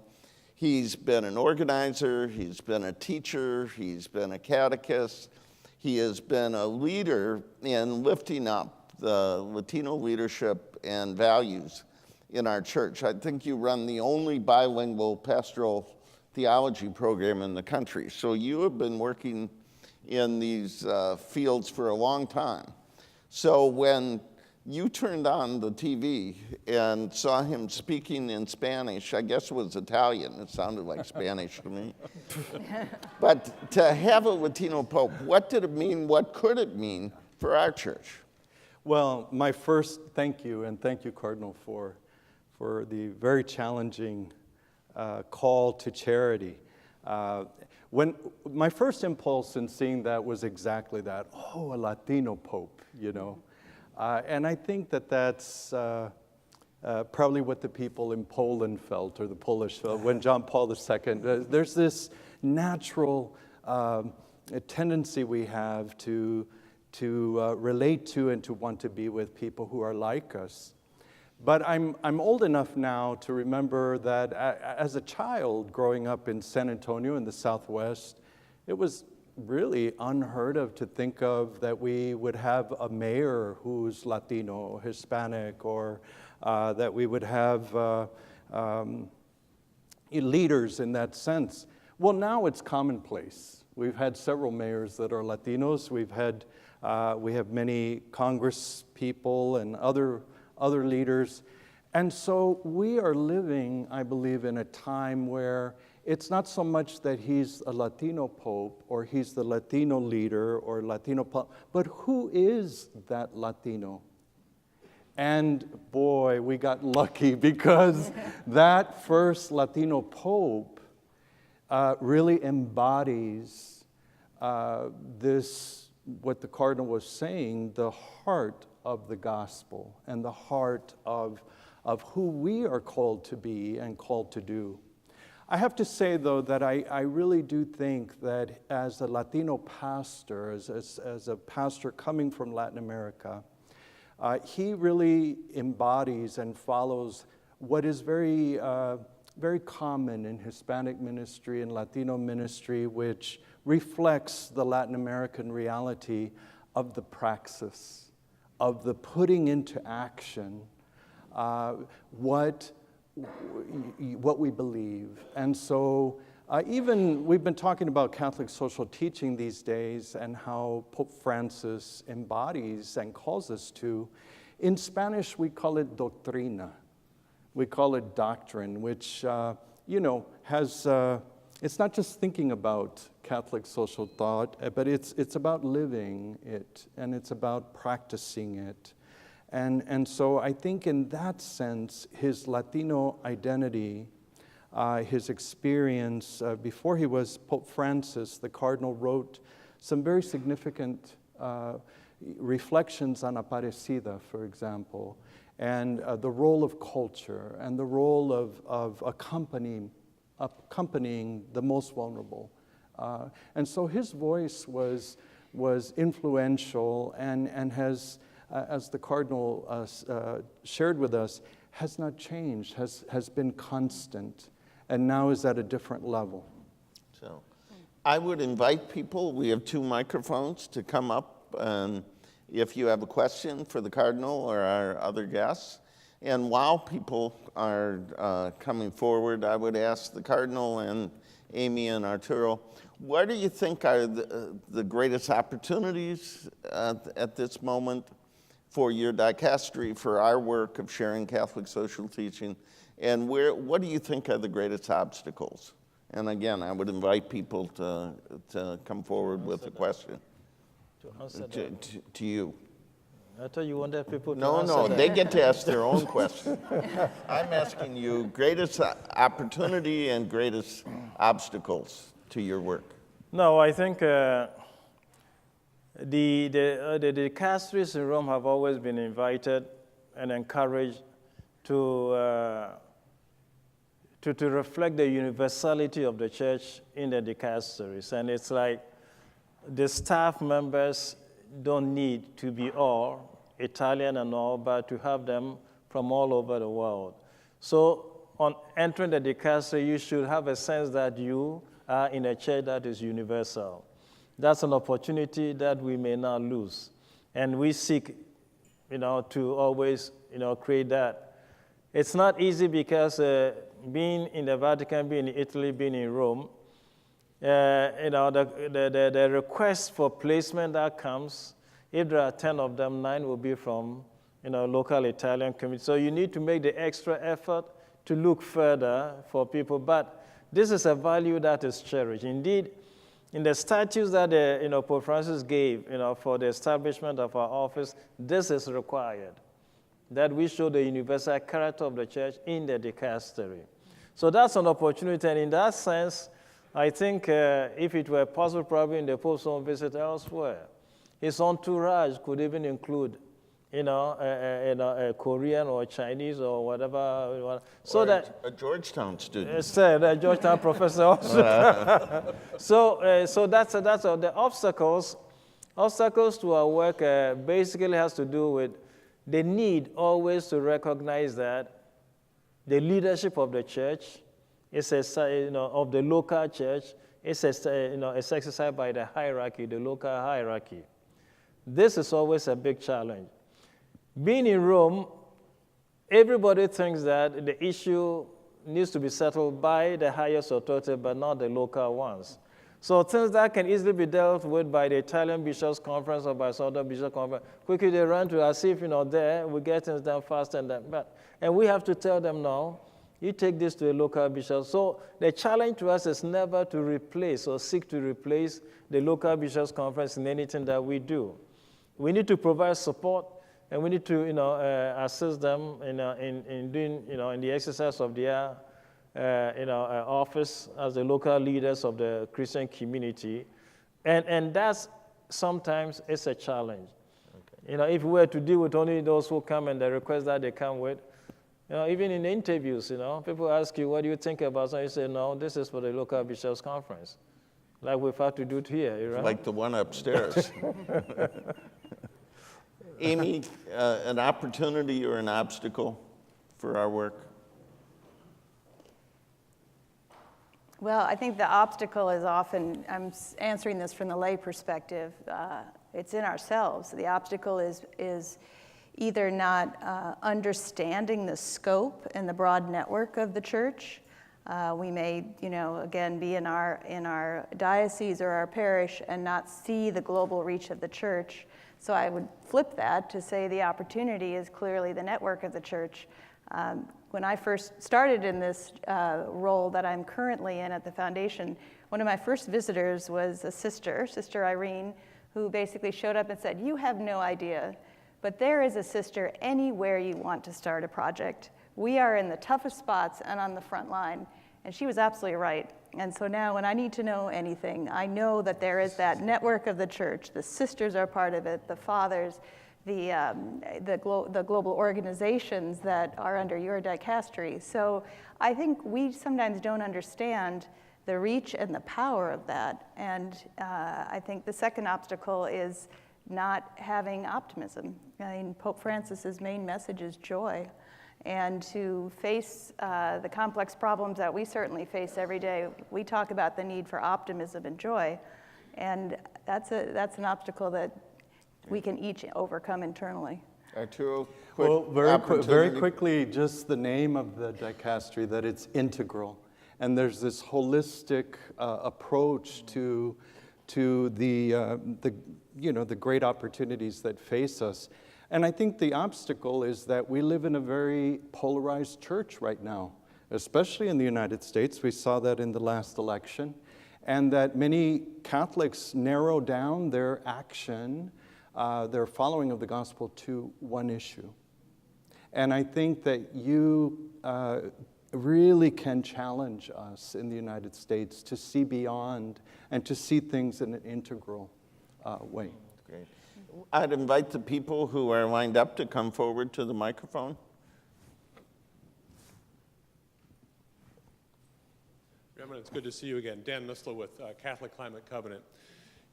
Speaker 2: He's been an organizer, he's been a teacher, he's been a catechist. He has been a leader in lifting up the Latino leadership and values in our church. I think you run the only bilingual pastoral theology program in the country. So you have been working in these fields for a long time. So when you turned on the TV and saw him speaking in Spanish, I guess it was Italian, it sounded like Spanish to me. But to have a Latino Pope, what did it mean, what could it mean for our church?
Speaker 5: Well, my first thank you, and thank you, Cardinal, for the very challenging call to charity. When my first impulse in seeing that was exactly that, oh, a Latino Pope, you know. And I think that that's probably what the people in Poland felt, or the Polish felt, when John Paul II, there's this natural tendency we have to relate to and to want to be with people who are like us. But I'm old enough now to remember that as a child growing up in San Antonio in the Southwest, it was really unheard of to think of that we would have a mayor who's Latino, Hispanic, or that we would have leaders in that sense. Well, now it's commonplace. We've had several mayors that are Latinos. We have many Congress people and other leaders. And so we are living, I believe, in a time where it's not so much that he's a Latino Pope or he's the Latino leader or Latino Pope, but who is that Latino? And boy, we got lucky because that first Latino Pope really embodies this, what the Cardinal was saying, the heart of the gospel and the heart of who we are called to be and called to do. I have to say, though, that I really do think that as a Latino pastor, as a pastor coming from Latin America, he really embodies and follows what is very very common in Hispanic ministry and Latino ministry, which reflects the Latin American reality of the praxis, of the putting into action what we believe. And so even we've been talking about Catholic social teaching these days and how Pope Francis embodies and calls us to. In Spanish, we call it doctrina. We call it doctrine, which, has, it's not just thinking about Catholic social thought, but it's about living it, and it's about practicing it. And so I think in that sense, his Latino identity, his experience, before he was Pope Francis, the Cardinal wrote some very significant reflections on Aparecida, for example, and the role of culture and the role of accompanying the most vulnerable. And so his voice was influential and has, as the Cardinal shared with us, has not changed, has been constant, and now is at a different level.
Speaker 2: So I would invite people, we have 2 microphones, to come up if you have a question for the Cardinal or our other guests. And while people are coming forward, I would ask the Cardinal and Amy and Arturo, what do you think are the greatest opportunities at this moment for your dicastery, for our work of sharing Catholic social teaching, and what do you think are the greatest obstacles? And again, I would invite people to come forward with a question.
Speaker 3: To answer that.
Speaker 2: To you.
Speaker 3: I thought you wanted people to
Speaker 2: No,
Speaker 3: answer that.
Speaker 2: they get to ask their own question. I'm asking you greatest opportunity and greatest obstacles to your work.
Speaker 3: No, I think the dicasteries in Rome have always been invited and encouraged to reflect the universality of the church in the dicasteries. And it's like the staff members don't need to be all Italian and all, but to have them from all over the world. So on entering the dicastery, you should have a sense that you are in a church that is universal. That's an opportunity that we may not lose. And we seek, to always, create that. It's not easy because being in the Vatican, being in Italy, being in Rome, the request for placement that comes, if there are 10 of them, 9 will be from, local Italian community. So you need to make the extra effort to look further for people. But this is a value that is cherished. Indeed, in the statutes that Pope Francis gave, for the establishment of our office, this is required, that we show the universal character of the church in the dicastery. So that's an opportunity, and in that sense, I think if it were possible, probably in the Pope's own visit elsewhere, his entourage could even include, a Korean or Chinese or whatever. So
Speaker 2: or
Speaker 3: that
Speaker 2: a Georgetown student.
Speaker 3: A Georgetown professor also. So that's the obstacles to our work basically has to do with the need always to recognize that the leadership of the church is of the local church is exercised by the hierarchy, the local hierarchy. This is always a big challenge. Being in Rome, everybody thinks that the issue needs to be settled by the highest authority, but not the local ones. So things that can easily be dealt with by the Italian Bishops' Conference or by Southern Bishops' Conference, quickly they run to as if, there, we get things done fast and we have to tell them now, you take this to a local bishop. So the challenge to us is never to replace or seek to replace the local bishops' conference in anything that we do. We need to provide support, and we need to, assist them in doing, in the exercise of their, office as the local leaders of the Christian community, and that's sometimes it's a challenge. Okay. If we were to deal with only those who come and the requests that they come with, even in interviews, people ask you, what do you think about something? You say, no, this is for the local bishops' conference, like we've had to do it here, right?
Speaker 2: Like the one upstairs. Amy, an opportunity or an obstacle for our work?
Speaker 4: Well, I think the obstacle is often, I'm answering this from the lay perspective, it's in ourselves. The obstacle is either not understanding the scope and the broad network of the church. We may, again, be in our diocese or our parish and not see the global reach of the church. So I would flip that to say the opportunity is clearly the network of the church. When I first started in this role that I'm currently in at the foundation, one of my first visitors was a sister, Sister Irene, who basically showed up and said, "You have no idea, but there is a sister anywhere you want to start a project. We are in the toughest spots and on the front line." And she was absolutely right. And so now when I need to know anything, I know that there is that network of the church. The sisters are part of it, the fathers, the global organizations that are under your dicastery. So I think we sometimes don't understand the reach and the power of that. And I think the second obstacle is not having optimism. I mean, Pope Francis's main message is joy. And to face the complex problems that we certainly face every day, we talk about the need for optimism and joy. And that's an obstacle that we can each overcome internally.
Speaker 2: Arturo,
Speaker 5: Well, very
Speaker 2: opportunity.
Speaker 5: quickly, just the name of the dicastery, that it's integral. And there's this holistic approach to the great opportunities that face us. And I think the obstacle is that we live in a very polarized church right now, especially in the United States. We saw that in the last election. And that many Catholics narrow down their action, their following of the gospel to one issue. And I think that you really can challenge us in the United States to see beyond and to see things in an integral way.
Speaker 2: Great. I'd invite the people who are lined up to come forward to the microphone.
Speaker 6: Reverend, it's good to see you again. Dan Nisler with Catholic Climate Covenant.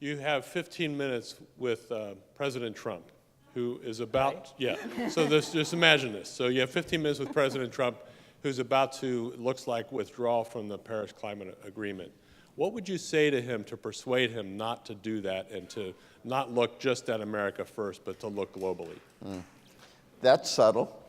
Speaker 6: You have 15 minutes with President Trump, who is about, so just imagine this. So you have 15 minutes with President Trump, who's about to, looks like, withdraw from the Paris Climate Agreement. What would you say to him to persuade him not to do that and to not look just at America first, but to look globally?
Speaker 2: That's subtle.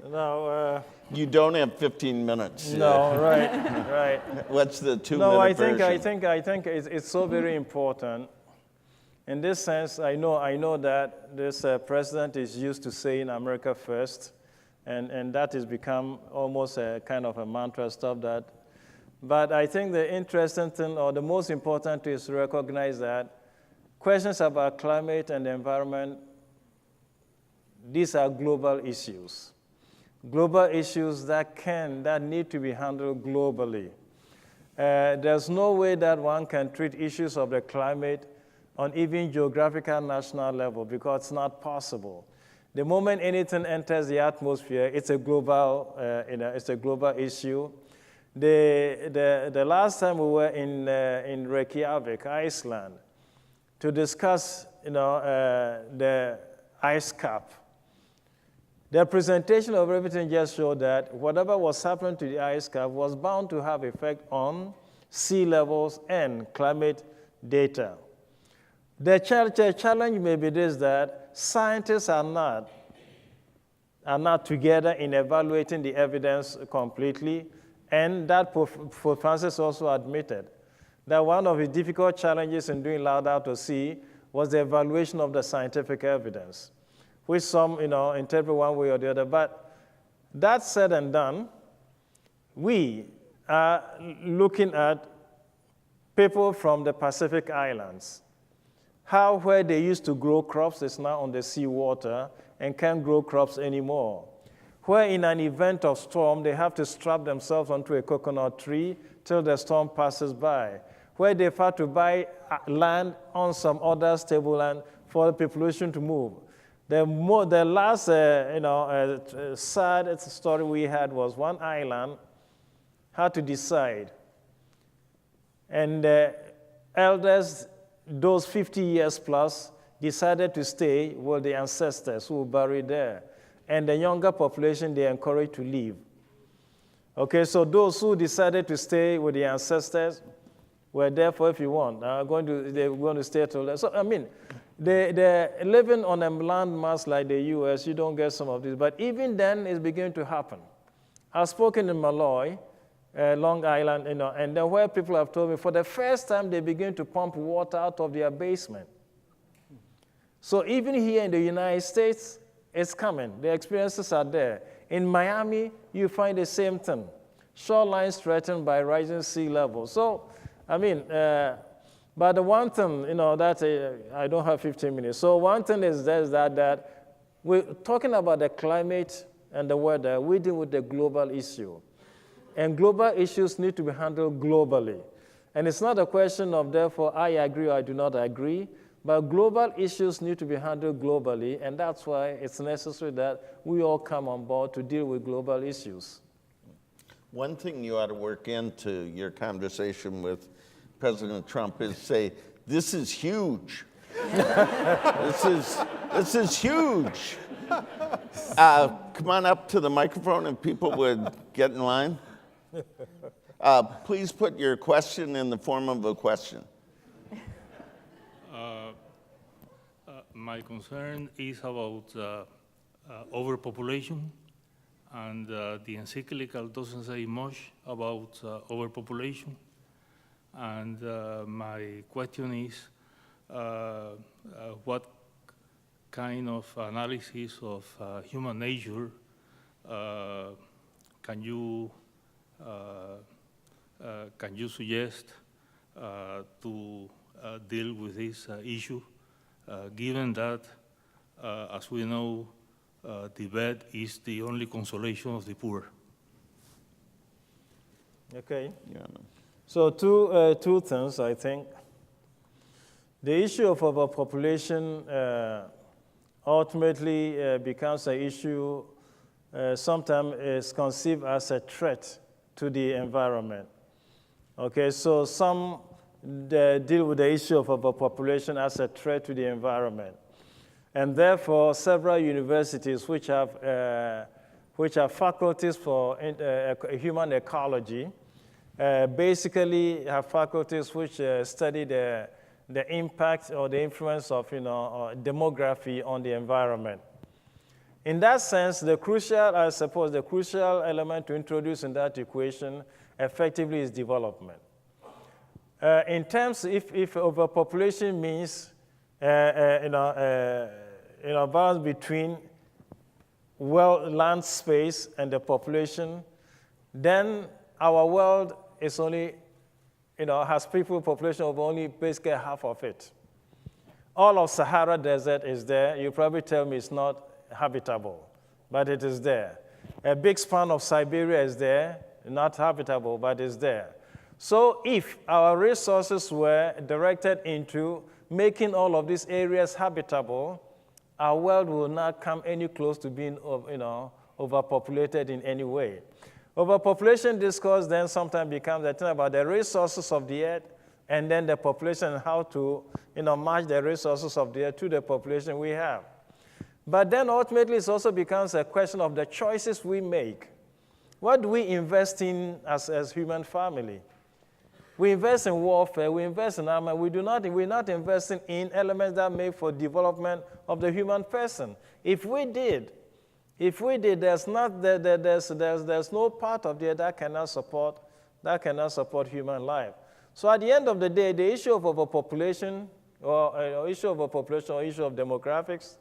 Speaker 3: No,
Speaker 2: You don't have 15 minutes.
Speaker 3: no, right.
Speaker 2: What's the 2-minute
Speaker 3: No, I
Speaker 2: version?
Speaker 3: think it's so very important. In this sense, I know that this president is used to saying America first, and that has become almost a kind of a mantra, stop that. But I think the interesting thing, or the most important, is to recognize that questions about climate and the environment, these are global issues. Global issues that need to be handled globally. There's no way that one can treat issues of the climate on even geographical national level, because it's not possible. The moment anything enters the atmosphere, it's a global, it's a global issue. The last time we were in Reykjavik, Iceland, to discuss, the ice cap. The presentation of everything just showed that whatever was happening to the ice cap was bound to have effect on sea levels and climate data. The challenge may be this, that scientists are not together in evaluating the evidence completely, and that Pope Francis also admitted that one of the difficult challenges in doing Laudato Si was the evaluation of the scientific evidence, which some interpret one way or the other. But that said and done, we are looking at people from the Pacific Islands. How where they used to grow crops is now on the seawater and can't grow crops anymore. Where in an event of storm, they have to strap themselves onto a coconut tree till the storm passes by. Where they've had to buy land on some other stable land for the population to move. The last sad story we had was one island had to decide. And the elders, those 50 years plus, decided to stay with the ancestors who were buried there. And the younger population, they encouraged to leave. Okay, so those who decided to stay with the ancestors were there for if you want. They're going to stay till that. So, I mean, they're living on a landmass like the US, you don't get some of this. But even then, it's beginning to happen. I've spoken in Malloy, Long Island, and then where people have told me for the first time they begin to pump water out of their basement. So even here in the United States, it's coming. The experiences are there. In Miami, you find the same thing. Shorelines threatened by rising sea level. So, I mean, but the one thing, that I don't have 15 minutes. So one thing is that we're talking about the climate and the weather. We deal with the global issue. And global issues need to be handled globally. And it's not a question of, therefore, I agree or I do not agree. But global issues need to be handled globally, and that's why it's necessary that we all come on board to deal with global issues.
Speaker 2: One thing you ought to work into your conversation with President Trump is say, this is huge. This is huge. Come on up to the microphone if people would get in line. Please put your question in the form of a question.
Speaker 7: My concern is about overpopulation, and the encyclical doesn't say much about overpopulation. And my question is, what kind of analysis of human nature can you suggest to deal with this issue? Given that, as we know, the bed is the only consolation of the poor.
Speaker 3: Okay.
Speaker 2: Yeah.
Speaker 3: So two things, I think. The issue of overpopulation ultimately becomes an issue sometimes is conceived as a threat to the environment. Okay, so some deal with the issue of overpopulation as a threat to the environment. And therefore, several universities which have faculties for human ecology basically have faculties which study the impact or the influence of demography on the environment. In that sense, the crucial element to introduce in that equation effectively is development. In terms, if overpopulation means balance between land space and the population, then our world is only, has population of only basically half of it. All of Sahara Desert is there. You probably tell me it's not habitable, but it is there. A big span of Siberia is there, not habitable, but it's there. So if our resources were directed into making all of these areas habitable, our world will not come any close to being overpopulated in any way. Overpopulation discourse then sometimes becomes a thing about the resources of the earth and then the population and how to match the resources of the earth to the population we have. But then ultimately it also becomes a question of the choices we make. What do we invest in as human family? We invest in warfare, we invest in armor, we're not investing in elements that make for development of the human person. If we did, there's no part of the earth that cannot support human life. So at the end of the day, the issue of overpopulation or issue of demographics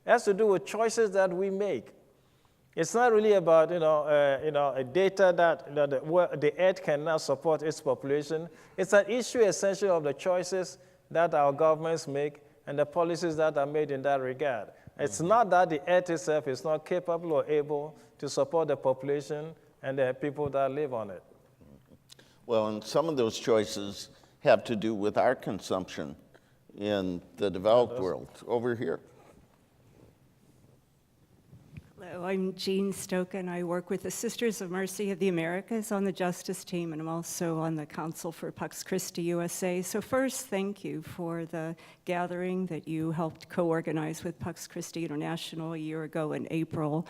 Speaker 3: has to do with choices that we make. It's not really about a data that the earth cannot support its population. It's an issue essentially of the choices that our governments make and the policies that are made in that regard. It's not that the earth itself is not capable or able to support the population and the people that live on it.
Speaker 2: Well, and some of those choices have to do with our consumption in the developed world. Over here.
Speaker 8: Hello, I'm Jean Stoken. I work with the Sisters of Mercy of the Americas on the justice team, and I'm also on the Council for Pax Christi USA. So first, thank you for the gathering that you helped co-organize with Pax Christi International a year ago in April.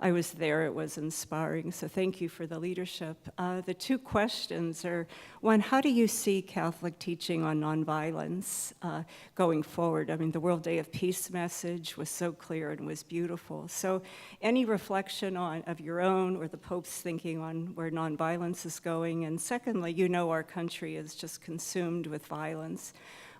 Speaker 8: I was there, it was inspiring, so thank you for the leadership. The two questions are, one, how do you see Catholic teaching on nonviolence going forward? I mean, the World Day of Peace message was so clear and was beautiful. So any reflection of your own or the Pope's thinking on where nonviolence is going? And secondly, you know our country is just consumed with violence,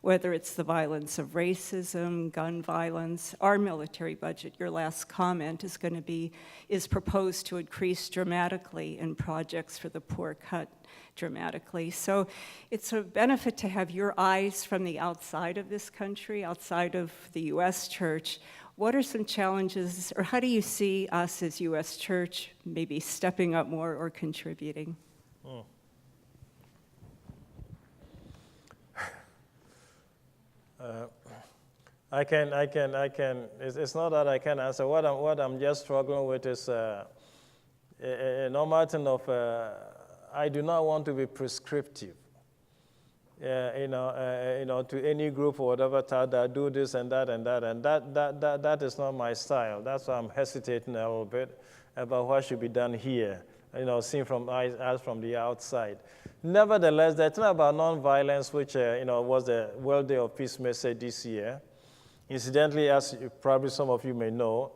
Speaker 8: whether it's the violence of racism, gun violence. Our military budget, your last comment, is proposed to increase dramatically, and projects for the poor cut dramatically. So it's a benefit to have your eyes from the outside of this country, outside of the U.S. Church. What are some challenges, or how do you see us as U.S. Church maybe stepping up more or contributing?
Speaker 3: I can. It's not that I can answer. What I'm just struggling with is a normal thing of I do not want to be prescriptive. To any group or whatever type that do this and that and that, and that is not my style. That's why I'm hesitating a little bit about what should be done here. Seen from eyes from the outside. Nevertheless, the thing about nonviolence, which was the World Day of Peace message this year. Incidentally, as probably some of you may know,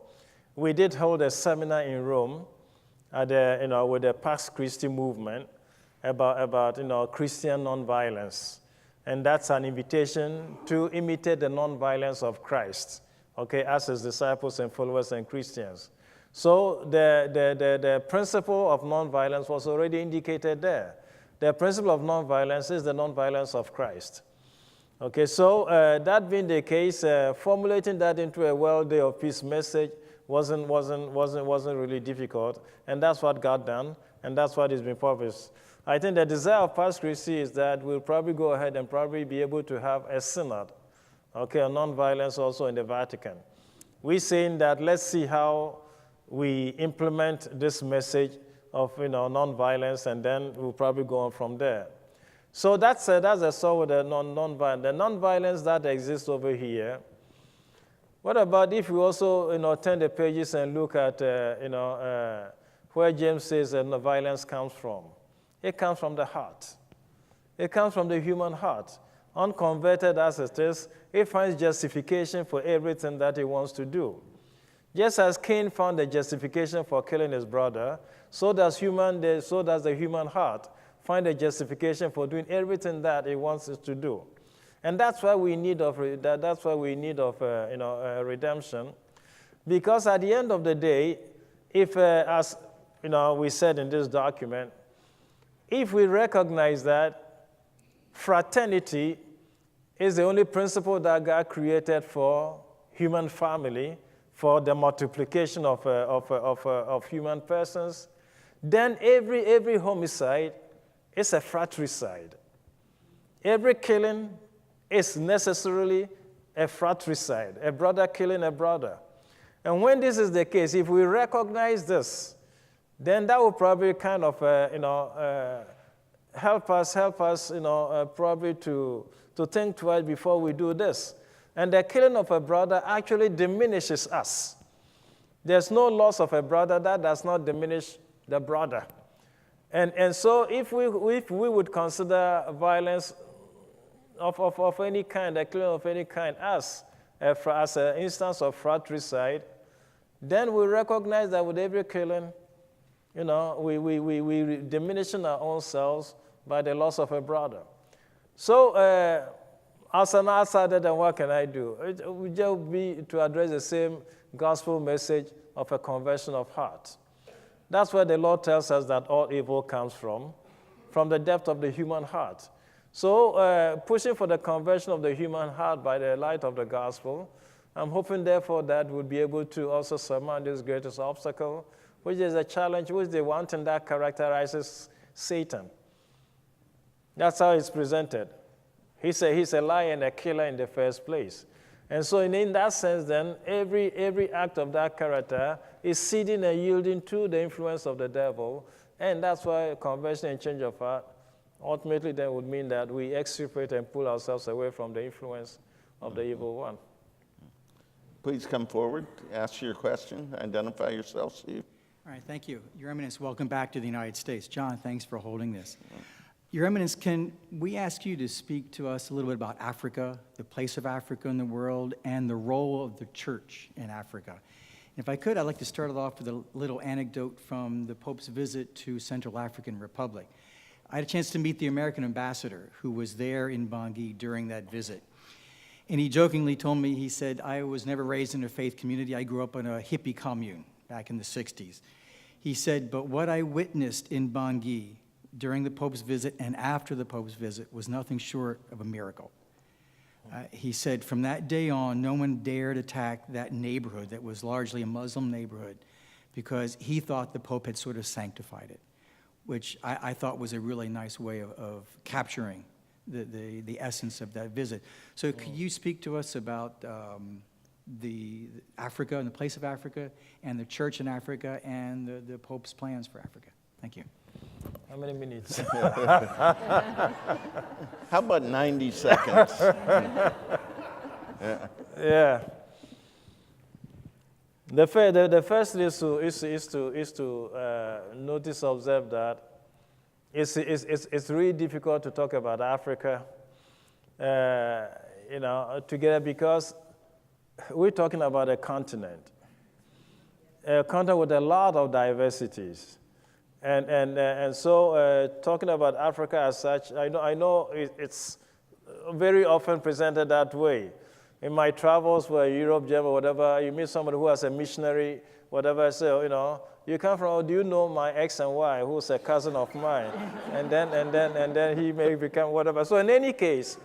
Speaker 3: we did hold a seminar in Rome with the Pax Christi movement about Christian nonviolence, and that's an invitation to imitate the nonviolence of Christ, okay, as his disciples and followers and Christians. So the principle of nonviolence was already indicated there. The principle of nonviolence is the nonviolence of Christ. Okay, so that being the case, formulating that into a World Day of Peace message wasn't really difficult, and that's what got done, and that's what has been published. I think the desire of Pax Christi is that we'll probably go ahead and probably be able to have a synod, okay, on nonviolence also in the Vatican. We're saying that let's see how we implement this message of nonviolence, and then we'll probably go on from there. So that's a sort of the nonviolence. The nonviolence that exists over here. What about if we also turn the pages and look at where James says that violence comes from? It comes from the heart. It comes from the human heart. Unconverted as it is, it finds justification for everything that it wants to do. Just as Cain found a justification for killing his brother, so does the human heart find a justification for doing everything that it wants it to do. And that's why we need redemption. Because at the end of the day, if, as we said in this document, if we recognize that fraternity is the only principle that God created for human family, for the multiplication of human persons, then every homicide is a fratricide. Every killing is necessarily a fratricide, a brother killing a brother. And when this is the case, if we recognize this, then that will probably kind of help us probably to think twice before we do this. And the killing of a brother actually diminishes us. There's no loss of a brother that does not diminish the brother. And so if we would consider violence of any kind, a killing of any kind, as an instance of fratricide, then we recognize that with every killing, we diminishing our own selves by the loss of a brother. So as an outsider, then what can I do? It would just be to address the same gospel message of a conversion of heart. That's where the Lord tells us that all evil comes from the depth of the human heart. So pushing for the conversion of the human heart by the light of the gospel, I'm hoping, therefore, that we'll be able to also surmount this greatest obstacle, which is a challenge, which is the one thing that characterizes Satan. That's how it's presented. He's a liar and a killer in the first place. And so in that sense, then, every act of that character is ceding and yielding to the influence of the devil, and that's why conversion and change of heart ultimately then would mean that we extirpate and pull ourselves away from the influence of the evil one.
Speaker 2: Please come forward, ask your question, identify yourself, Steve.
Speaker 9: All right, thank you. Your Eminence, welcome back to the United States. John, thanks for holding this. Your Eminence, can we ask you to speak to us a little bit about Africa, the place of Africa in the world, and the role of the church in Africa? And if I could, I'd like to start it off with a little anecdote from the Pope's visit to Central African Republic. I had a chance to meet the American ambassador who was there in Bangui during that visit. And he jokingly told me, he said, I was never raised in a faith community. I grew up in a hippie commune back in the 60s. He said, but what I witnessed in Bangui during the Pope's visit and after the Pope's visit was nothing short of a miracle. He said, from that day on, no one dared attack that neighborhood that was largely a Muslim neighborhood because he thought the Pope had sort of sanctified it, which I thought was a really nice way of capturing the essence of that visit. So could you speak to us about the Africa and the place of Africa and the church in Africa and the Pope's plans for Africa? Thank you.
Speaker 3: How many minutes?
Speaker 2: How about 90 seconds?
Speaker 3: Yeah. The first is to notice, observe that it's really difficult to talk about Africa, together because we're talking about a continent with a lot of diversities. And so talking about Africa as such, I know it's very often presented that way. In my travels where Europe, Germany, whatever, you meet somebody who has a missionary, whatever, so, you come from, do you know my X and Y, who's a cousin of mine? and then he may become whatever. So in any case,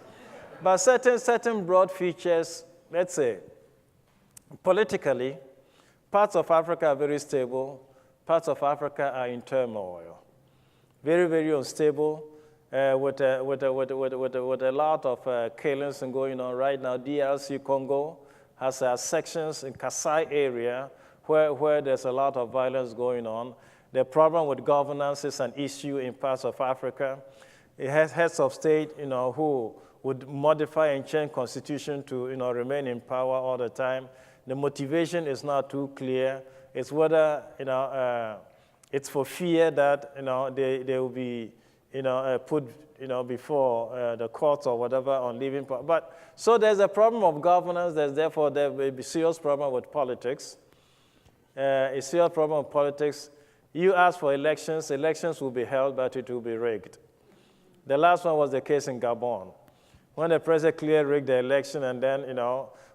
Speaker 3: but certain broad features, let's say, politically, parts of Africa are very stable. Parts of Africa are in turmoil, very, very unstable, with a lot of killings going on right now. DRC Congo has sections in Kasai area where there's a lot of violence going on. The problem with governance is an issue in parts of Africa. It has heads of state, who would modify and change constitution to, remain in power all the time. The motivation is not too clear. It's whether, it's for fear that, they will be, put, before the courts or whatever on leaving power. But so there's a problem of governance. Therefore, there will be a serious problem with politics. A serious problem with politics. You ask for elections. Elections will be held, but it will be rigged. The last one was the case in Gabon, when the president clearly rigged the election, and then,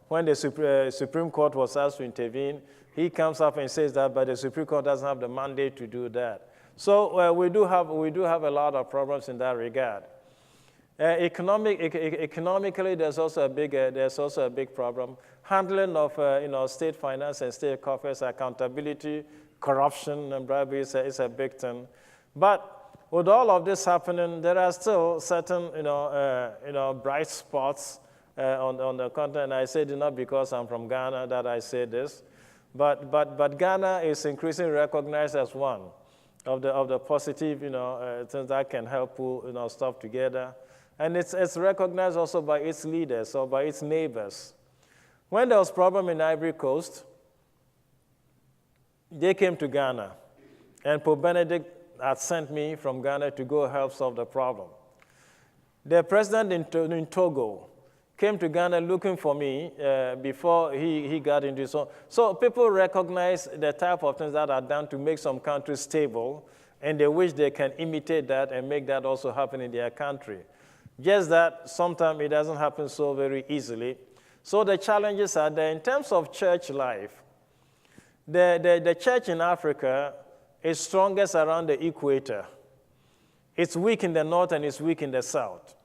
Speaker 3: when the Supreme Court was asked to intervene, he comes up and says that, but the Supreme Court doesn't have the mandate to do that. So we do have a lot of problems in that regard. Economically, there's also a big problem. Handling of state finance and state coffers, accountability, corruption, and bribery is a big thing. But with all of this happening, there are still certain bright spots on the continent. I say it not because I'm from Ghana that I say this. But Ghana is increasingly recognized as one of the positive, things that can help pull, stuff together. And it's recognized also by its leaders or by its neighbors. When there was problem in Ivory Coast, they came to Ghana. And Pope Benedict had sent me from Ghana to go help solve the problem. The president in Togo came to Ghana looking for me before he got into it. So people recognize the type of things that are done to make some countries stable, and they wish they can imitate that and make that also happen in their country. Just that sometimes it doesn't happen so very easily. So the challenges are there. In terms of church life, the church in Africa is strongest around the equator. It's weak in the north and it's weak in the south.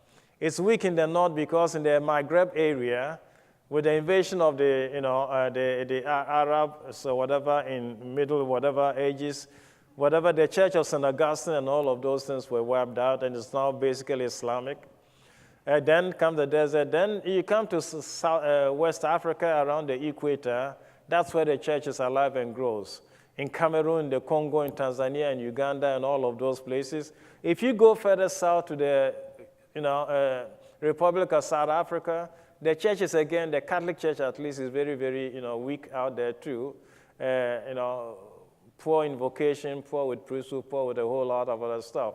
Speaker 3: It's weak in the north because in the Maghreb area, with the invasion of the Arabs or whatever in middle whatever ages, whatever the Church of St. Augustine and all of those things were wiped out, and it's now basically Islamic. Then come the desert. Then you come to West Africa around the equator. That's where the church is alive and grows. In Cameroon, the Congo, in Tanzania, and Uganda, and all of those places. If you go further south to the Republic of South Africa, the churches, again, the Catholic Church at least is very, very, weak out there too. poor in vocation, poor with priesthood, poor with a whole lot of other stuff.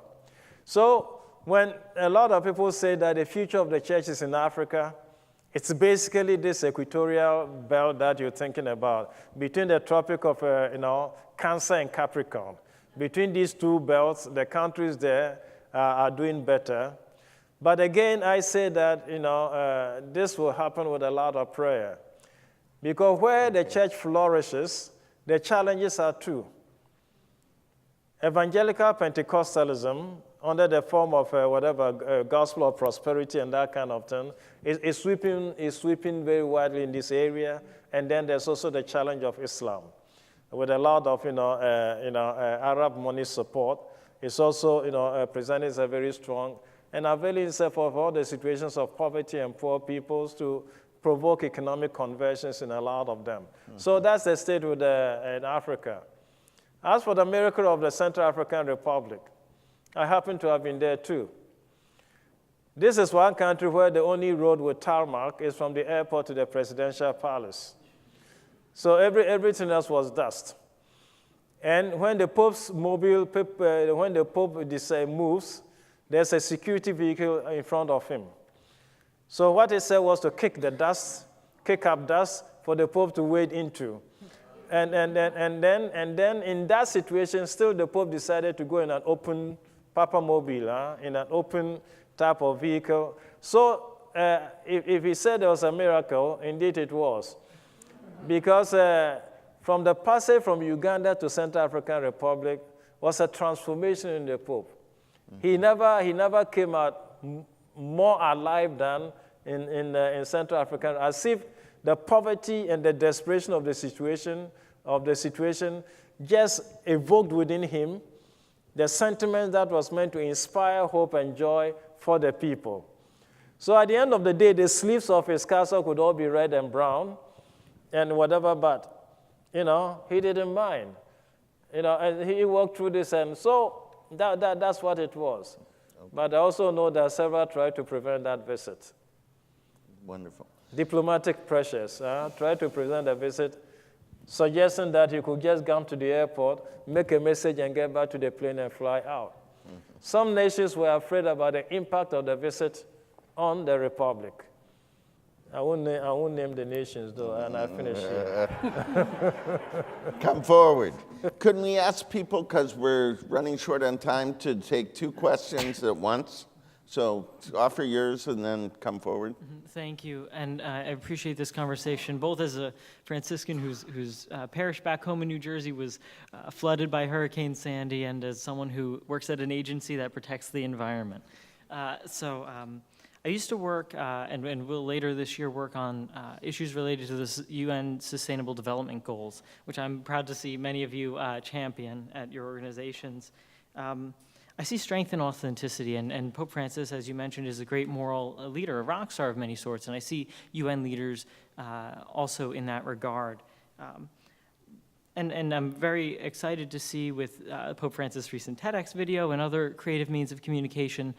Speaker 3: So when a lot of people say that the future of the church is in Africa, it's basically this equatorial belt that you're thinking about, between the Tropic of Cancer and Capricorn. Between these two belts, the countries there are doing better. But again, I say that this will happen with a lot of prayer. Because where the church flourishes, the challenges are two. Evangelical Pentecostalism, under the form of gospel of prosperity and that kind of thing, is sweeping very widely in this area. And then there's also the challenge of Islam, with a lot of Arab money support. It's also presenting as a very strong and availing itself of all the situations of poverty and poor peoples to provoke economic conversions in a lot of them. Mm-hmm. So that's the state in Africa. As for the miracle of the Central African Republic, I happen to have been there too. This is one country where the only road with tarmac is from the airport to the presidential palace. So everything else was dust. And when the Pope's mobile, when the Pope moves, there's a security vehicle in front of him. So what he said was to kick up dust for the Pope to wade into. And then in that situation, still the Pope decided to go in an open papamobile, in an open type of vehicle. So if he said there was a miracle, indeed it was. Because from the passage from Uganda to Central African Republic was a transformation in the Pope. Mm-hmm. He never came out more alive than in Central Africa, as if the poverty and the desperation of the situation just evoked within him the sentiment that was meant to inspire hope and joy for the people. So at the end of the day, the sleeves of his cassock would all be red and brown and whatever, but, he didn't mind. And he walked through this, and so that's what it was. Okay. But I also know that several tried to prevent that visit.
Speaker 2: Wonderful.
Speaker 3: Diplomatic pressures tried to prevent the visit, suggesting that he could just come to the airport, make a message, and get back to the plane and fly out. Mm-hmm. Some nations were afraid about the impact of the visit on the Republic. I won't name the nations, though, and I finish here.
Speaker 2: Come forward. Couldn't we ask people, because we're running short on time, to take two questions at once? So offer yours and then come forward.
Speaker 10: Thank you, and I appreciate this conversation, both as a Franciscan whose parish back home in New Jersey was flooded by Hurricane Sandy, and as someone who works at an agency that protects the environment. I used to work, and will later this year work on issues related to the UN Sustainable Development Goals, which I'm proud to see many of you champion at your organizations. I see strength in authenticity, and Pope Francis, as you mentioned, is a great moral leader, a rock star of many sorts, and I see UN leaders also in that regard. And I'm very excited to see with Pope Francis' recent TEDx video and other creative means of communication,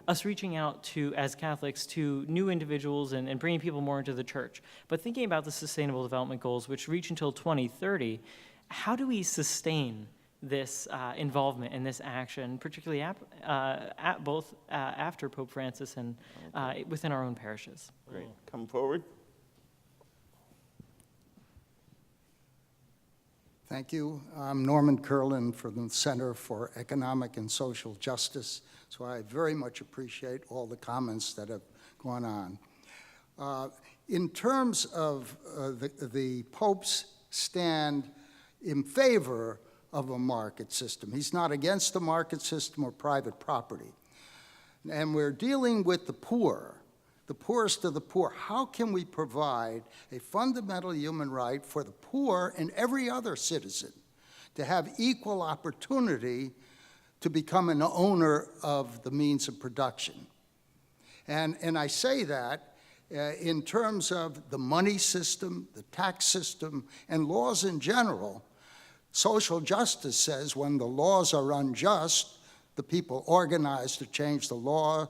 Speaker 10: us reaching out to, as Catholics, to new individuals and bringing people more into the church. But thinking about the Sustainable Development Goals, which reach until 2030, how do we sustain this involvement in this action, particularly both after Pope Francis and within our own parishes?
Speaker 2: Great. Come forward.
Speaker 11: Thank you. I'm Norman Curlin from the Center for Economic and Social Justice, so I very much appreciate all the comments that have gone on. In terms of the Pope's stand in favor of a market system, he's not against the market system or private property. And we're dealing with the poor, the poorest of the poor. How can we provide a fundamental human right for the poor and every other citizen to have equal opportunity to become an owner of the means of production? And I say that in terms of the money system, the tax system, and laws in general. Social justice says when the laws are unjust, the people organize to change the laws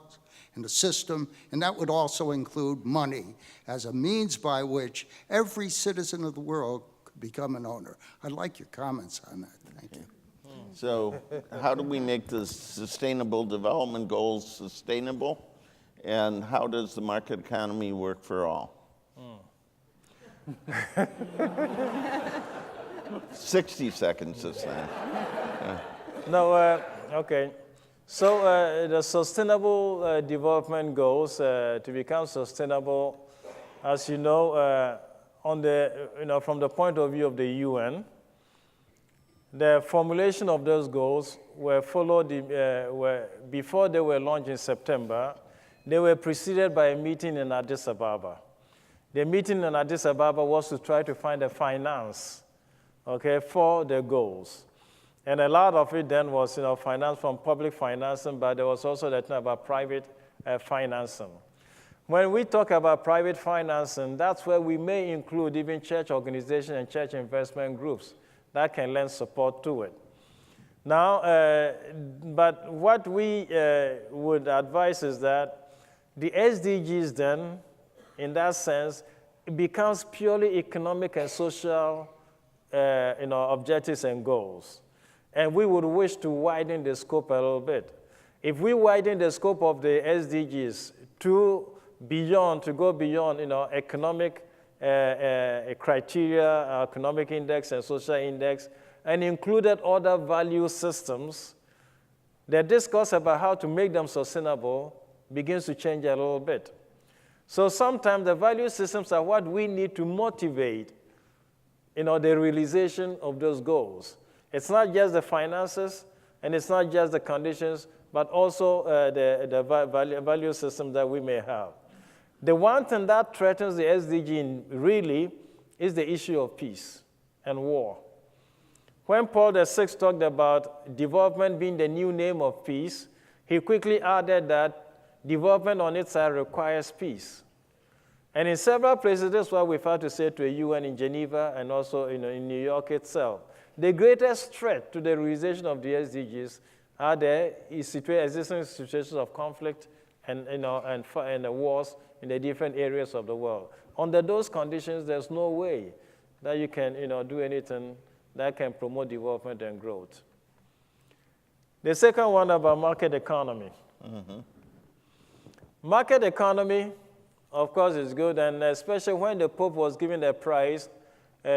Speaker 11: and the system, and that would also include money as a means by which every citizen of the world could become an owner. I'd like your comments on that. Thank you.
Speaker 2: So how do we make the sustainable development goals sustainable? And how does the market economy work for all? 60 seconds this time.
Speaker 3: No, okay. So the sustainable development goals to become sustainable, as you know, from the point of view of the UN, the formulation of those goals were followed, before they were launched in September, they were preceded by a meeting in Addis Ababa. The meeting in Addis Ababa was to try to find a finance, okay, for the goals. And a lot of it then was, finance from public financing, but there was also that thing about private financing. When we talk about private financing, that's where we may include even church organizations and church investment groups that can lend support to it. Now, but what we would advise is that the SDGs then, in that sense, it becomes purely economic and social objectives and goals. And we would wish to widen the scope a little bit. If we widen the scope of the SDGs to go beyond economic criteria, economic index and social index, and included other value systems, the discourse about how to make them sustainable begins to change a little bit. So sometimes the value systems are what we need to motivate the realization of those goals. It's not just the finances, and it's not just the conditions, but also the value system that we may have. The one thing that threatens the SDG really is the issue of peace and war. When Paul VI talked about development being the new name of peace, he quickly added that development on its side requires peace. And in several places, that's what we've had to say to a UN in Geneva and also in New York itself. The greatest threat to the realization of the SDGs are the existing situations of conflict and wars in the different areas of the world. Under those conditions, there's no way that you can do anything that can promote development and growth. The second one about market economy. Mm-hmm. Market economy, of course, is good, and especially when the Pope was given the prize,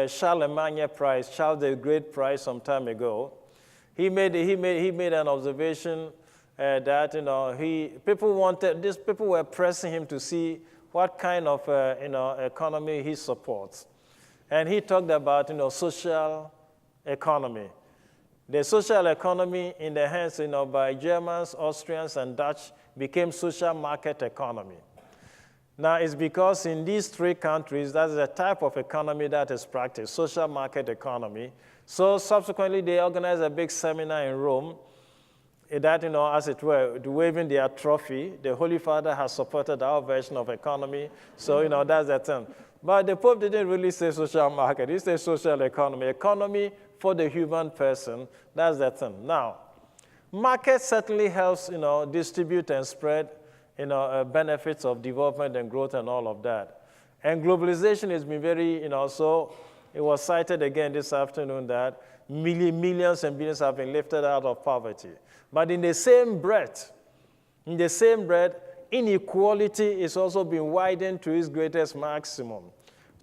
Speaker 3: Charlemagne Prize, Charles the Great Prize some time ago, he made an observation that people were pressing him to see what kind of economy he supports, and he talked about social economy. The social economy in the hands by Germans, Austrians, and Dutch became social market economy. Now, it's because in these three countries, that's the type of economy that is practiced, social market economy. So subsequently, they organized a big seminar in Rome that, as it were, waving their trophy. The Holy Father has supported our version of economy. So, that's the thing. But the Pope didn't really say social market. He said social economy. Economy for the human person, that's the thing. Now, market certainly helps, distribute and spread benefits of development and growth and all of that. And globalization has been very, so it was cited again this afternoon that millions and billions have been lifted out of poverty. But in the same breath, inequality is also being widened to its greatest maximum.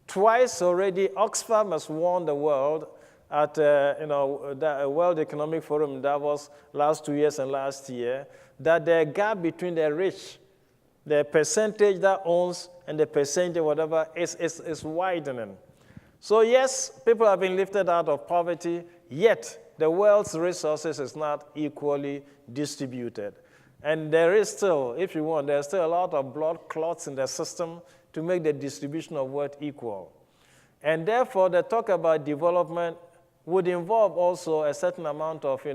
Speaker 3: Twice already, Oxfam has warned the world at the World Economic Forum in Davos last 2 years and last year, that the gap between the rich, the percentage that owns and the percentage whatever is widening. So yes, people have been lifted out of poverty, yet the world's resources is not equally distributed. And there is still, if you want, there's still a lot of blood clots in the system to make the distribution of wealth equal. And therefore, the talk about development would involve also a certain amount of,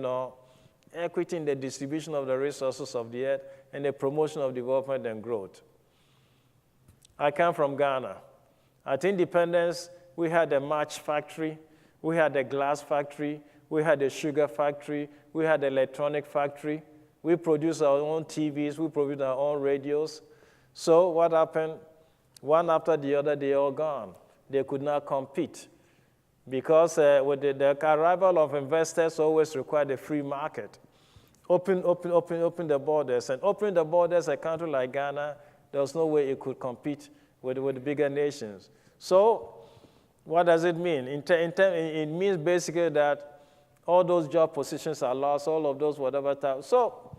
Speaker 3: equity in the distribution of the resources of the earth and the promotion of development and growth. I come from Ghana. At independence, we had a match factory, we had a glass factory, we had a sugar factory, we had an electronic factory. We produced our own TVs, we produced our own radios. So what happened? One after the other, they all gone. They could not compete. because with the arrival of investors always require the free market. Open the borders. And opening the borders, a country like Ghana, there was no way it could compete with the bigger nations. So what does it mean? It means basically that all those job positions are lost, all of those whatever type. So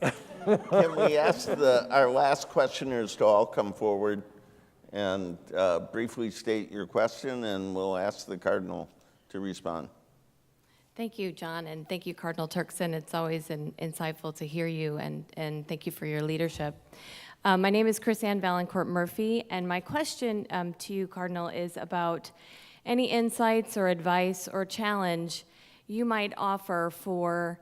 Speaker 2: Can we ask our last questioners to all come forward and briefly state your question, and we'll ask the Cardinal to respond.
Speaker 12: Thank you, John, and thank you, Cardinal Turkson. It's always insightful to hear you, and thank you for your leadership. My name is Chris Ann Valancourt Murphy, and my question to you, Cardinal, is about any insights or advice or challenge you might offer for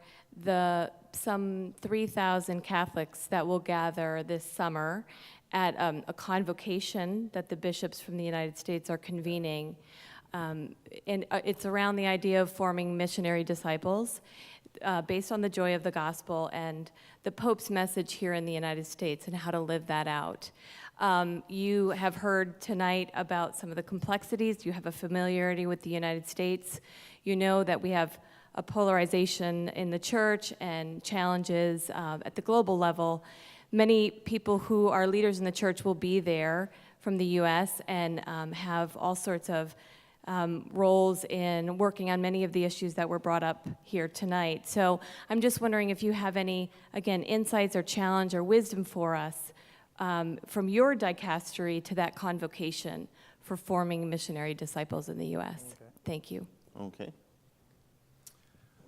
Speaker 12: some 3,000 Catholics that will gather this summer at a convocation that the bishops from the United States are convening. And it's around the idea of forming missionary disciples based on the joy of the gospel and the Pope's message here in the United States and how to live that out. You have heard tonight about some of the complexities. You have a familiarity with the United States. You know that we have a polarization in the church and challenges at the global level. Many people who are leaders in the church will be there from the U.S. and have all sorts of roles in working on many of the issues that were brought up here tonight. So I'm just wondering if you have any, again, insights or challenge or wisdom for us from your dicastery to that convocation for forming missionary disciples in the U.S. Okay. Thank you.
Speaker 2: Okay.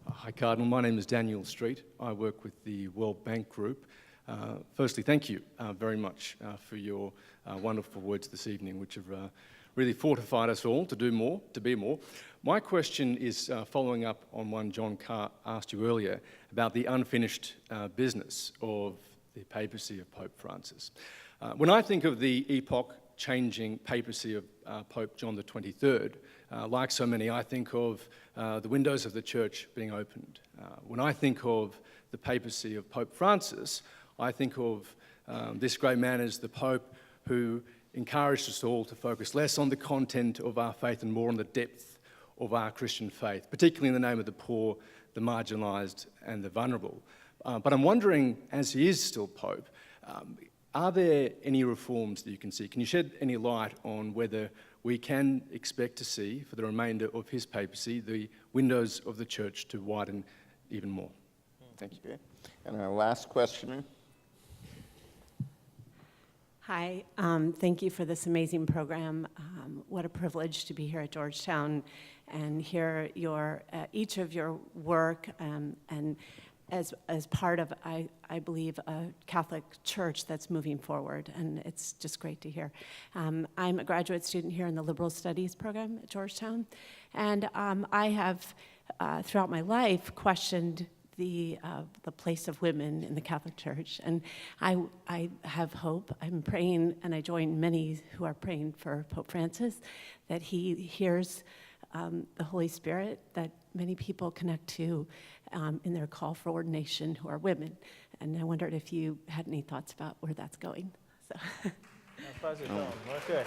Speaker 13: Hi, Cardinal. My name is Daniel Street. I work with the World Bank Group. Firstly, thank you very much for your wonderful words this evening, which have really fortified us all to do more, to be more. My question is following up on one John Carr asked you earlier about the unfinished business of the papacy of Pope Francis. When I think of the epoch-changing papacy of Pope John the 23rd, like so many, I think of the windows of the church being opened. When I think of the papacy of Pope Francis, I think of this great man as the Pope who encouraged us all to focus less on the content of our faith and more on the depth of our Christian faith, particularly in the name of the poor, the marginalised and the vulnerable. But I'm wondering, as he is still Pope, are there any reforms that you can see? Can you shed any light on whether we can expect to see, for the remainder of his papacy, the windows of the church to widen even more? Thank you.
Speaker 2: Okay. And our last questioner.
Speaker 14: Hi, thank you for this amazing program. What a privilege to be here at Georgetown and hear each of your work and as part of, I believe, a Catholic church that's moving forward, and it's just great to hear. I'm a graduate student here in the Liberal Studies program at Georgetown, and I have, throughout my life, questioned the place of women in the Catholic Church, and I have hope. I'm praying, and I join many who are praying for Pope Francis, that he hears the Holy Spirit that many people connect to in their call for ordination who are women. And I wondered if you had any thoughts about where that's going. So.
Speaker 3: I'll pass it on. Okay.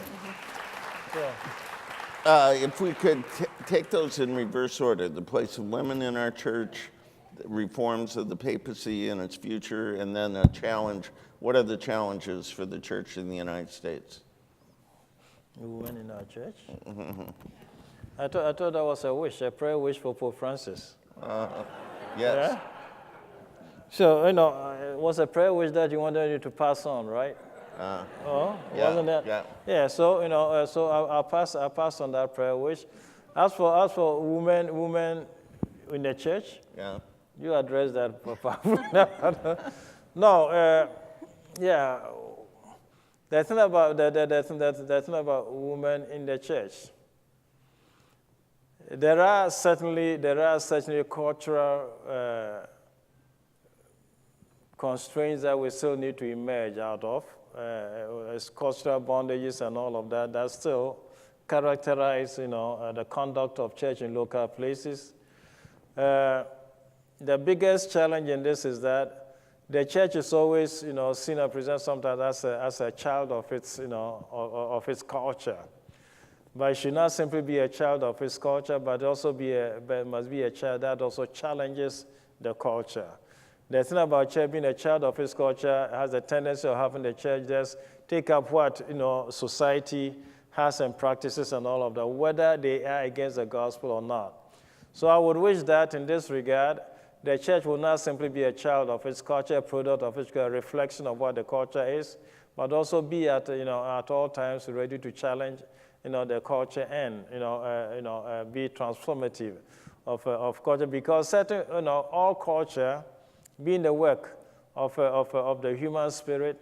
Speaker 3: Yeah.
Speaker 2: If we could take those in reverse order, the place of women in our church, the reforms of the papacy and its future, and then a challenge. What are the challenges for the church in the United States?
Speaker 3: Women in our church? I thought that was a prayer wish for Pope Francis.
Speaker 2: Yes.
Speaker 3: Yeah? So, it was a prayer wish that you wanted you to pass on, right? Wasn't that?
Speaker 2: Yeah.
Speaker 3: Yeah, so, so I'll pass on that prayer wish. As for women in the church,
Speaker 2: yeah,
Speaker 3: you address that, Papa. No, yeah. The thing about women in the church. There are certainly cultural constraints that we still need to emerge out of. As cultural bondages and all of that still characterize, the conduct of church in local places. The biggest challenge in this is that the church is always, seen or presented sometimes as a child of its, of its culture. but it should not simply be a child of its culture, but must be a child that also challenges the culture. The thing about church being a child of its culture has a tendency of having the church just take up what society has and practices and all of that, whether they are against the gospel or not. So I would wish that in this regard, the church will not simply be a child of its culture, a product of its culture, a reflection of what the culture is, but also be at all times ready to challenge the culture and be transformative of culture, because all culture being the work of the human spirit,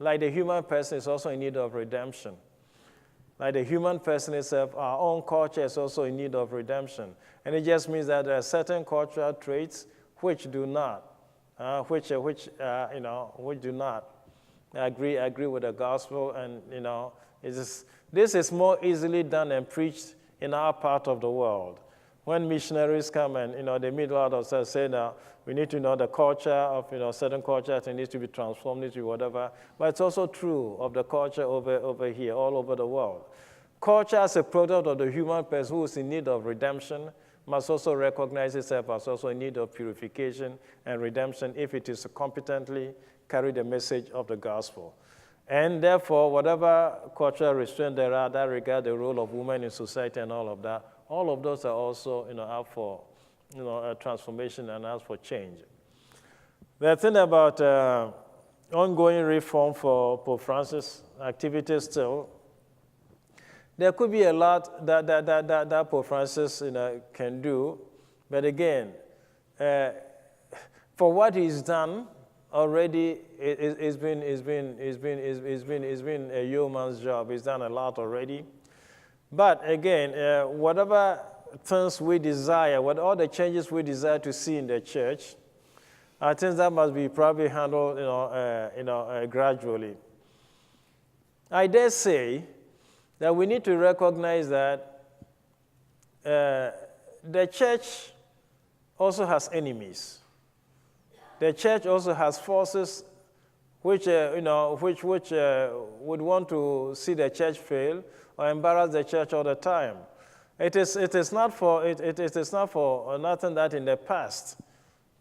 Speaker 3: like the human person is also in need of redemption. Like the human person itself, our own culture is also in need of redemption. And it just means that there are certain cultural traits which do not, which do not agree with the gospel, and this is more easily done and preached in our part of the world. When missionaries come and they meet a lot of us, say now we need to know the culture of certain cultures, it needs to be transformed, needs to be whatever. But it's also true of the culture over here, all over the world. Culture as a product of the human person who is in need of redemption must also recognize itself as also in need of purification and redemption if it is to competently carry the message of the gospel. And therefore, whatever cultural restraint there are that regard the role of women in society and all of that, all of those are also out for a transformation and out for change. The thing about ongoing reform for Pope Francis activities still, there could be a lot that Pope Francis can do, but again, for what he's done already, it's been a yeoman's job. He's done a lot already. But again, whatever things we desire, what all the changes we desire to see in the church, are things that must be probably handled, gradually. I dare say that we need to recognize that the church also has enemies. The church also has forces which would want to see the church fail or embarrass the church all the time. It is not for nothing that in the past,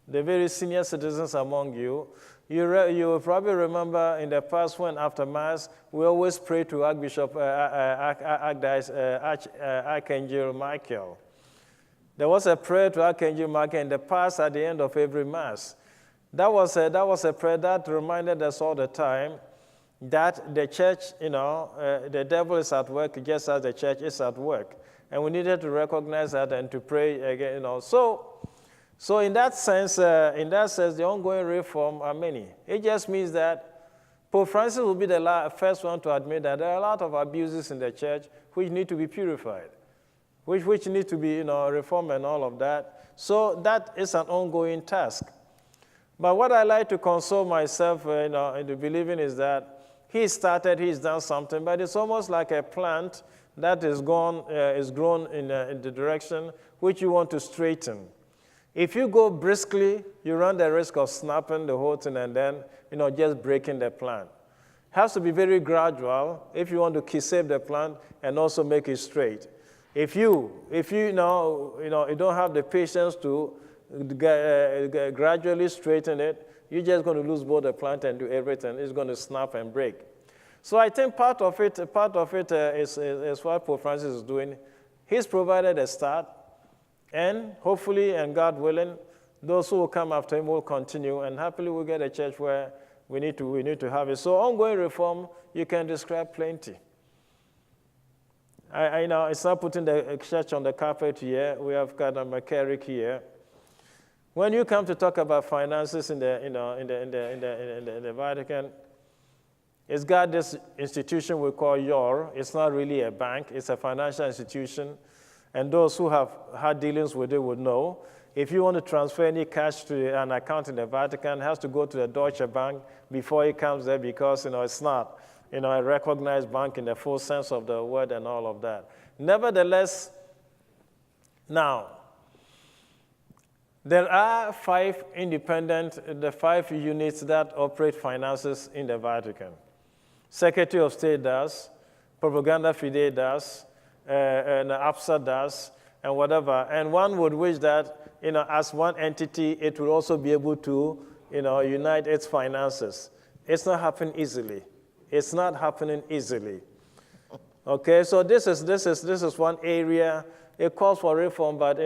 Speaker 3: the very senior citizens among you will probably remember in the past when after Mass, we always pray to Archbishop Archangel Michael. There was a prayer to Archangel Michael in the past at the end of every Mass. That was a prayer that reminded us all the time that the church, the devil is at work just as the church is at work. And we needed to recognize that and to pray again, So in that sense, the ongoing reform are many. It just means that Pope Francis will be the first one to admit that there are a lot of abuses in the church which need to be purified, which need to be reformed and all of that. So that is an ongoing task. But what I like to console myself into believing is that he's done something, but it's almost like a plant that is grown in the direction which you want to straighten. If you go briskly, you run the risk of snapping the whole thing and then, just breaking the plant. It has to be very gradual if you want to save the plant and also make it straight. If you don't have the patience to gradually straighten it, you're just going to lose both the plant and do everything. It's going to snap and break. So I think part of it is what Pope Francis is doing. He's provided a start. And hopefully, and God willing, those who will come after him will continue, and happily we'll get a church where we need to have it. So ongoing reform, you can describe plenty. I know it's not putting the church on the carpet here. We have Cardinal McCarrick here. When you come to talk about finances in the Vatican, it's got this institution we call YOR. It's not really a bank. It's a financial institution. And those who have had dealings with it would know. If you want to transfer any cash to an account in the Vatican, it has to go to the Deutsche Bank before it comes there because it's not a recognized bank in the full sense of the word and all of that. Nevertheless, now, there are 5 units that operate finances in the Vatican. Secretary of State does, Propaganda Fide does, and APSA does, and whatever. And one would wish that, as one entity, it would also be able to, unite its finances. It's not happening easily. It's not happening easily. Okay, so this is one area. It calls for reform, but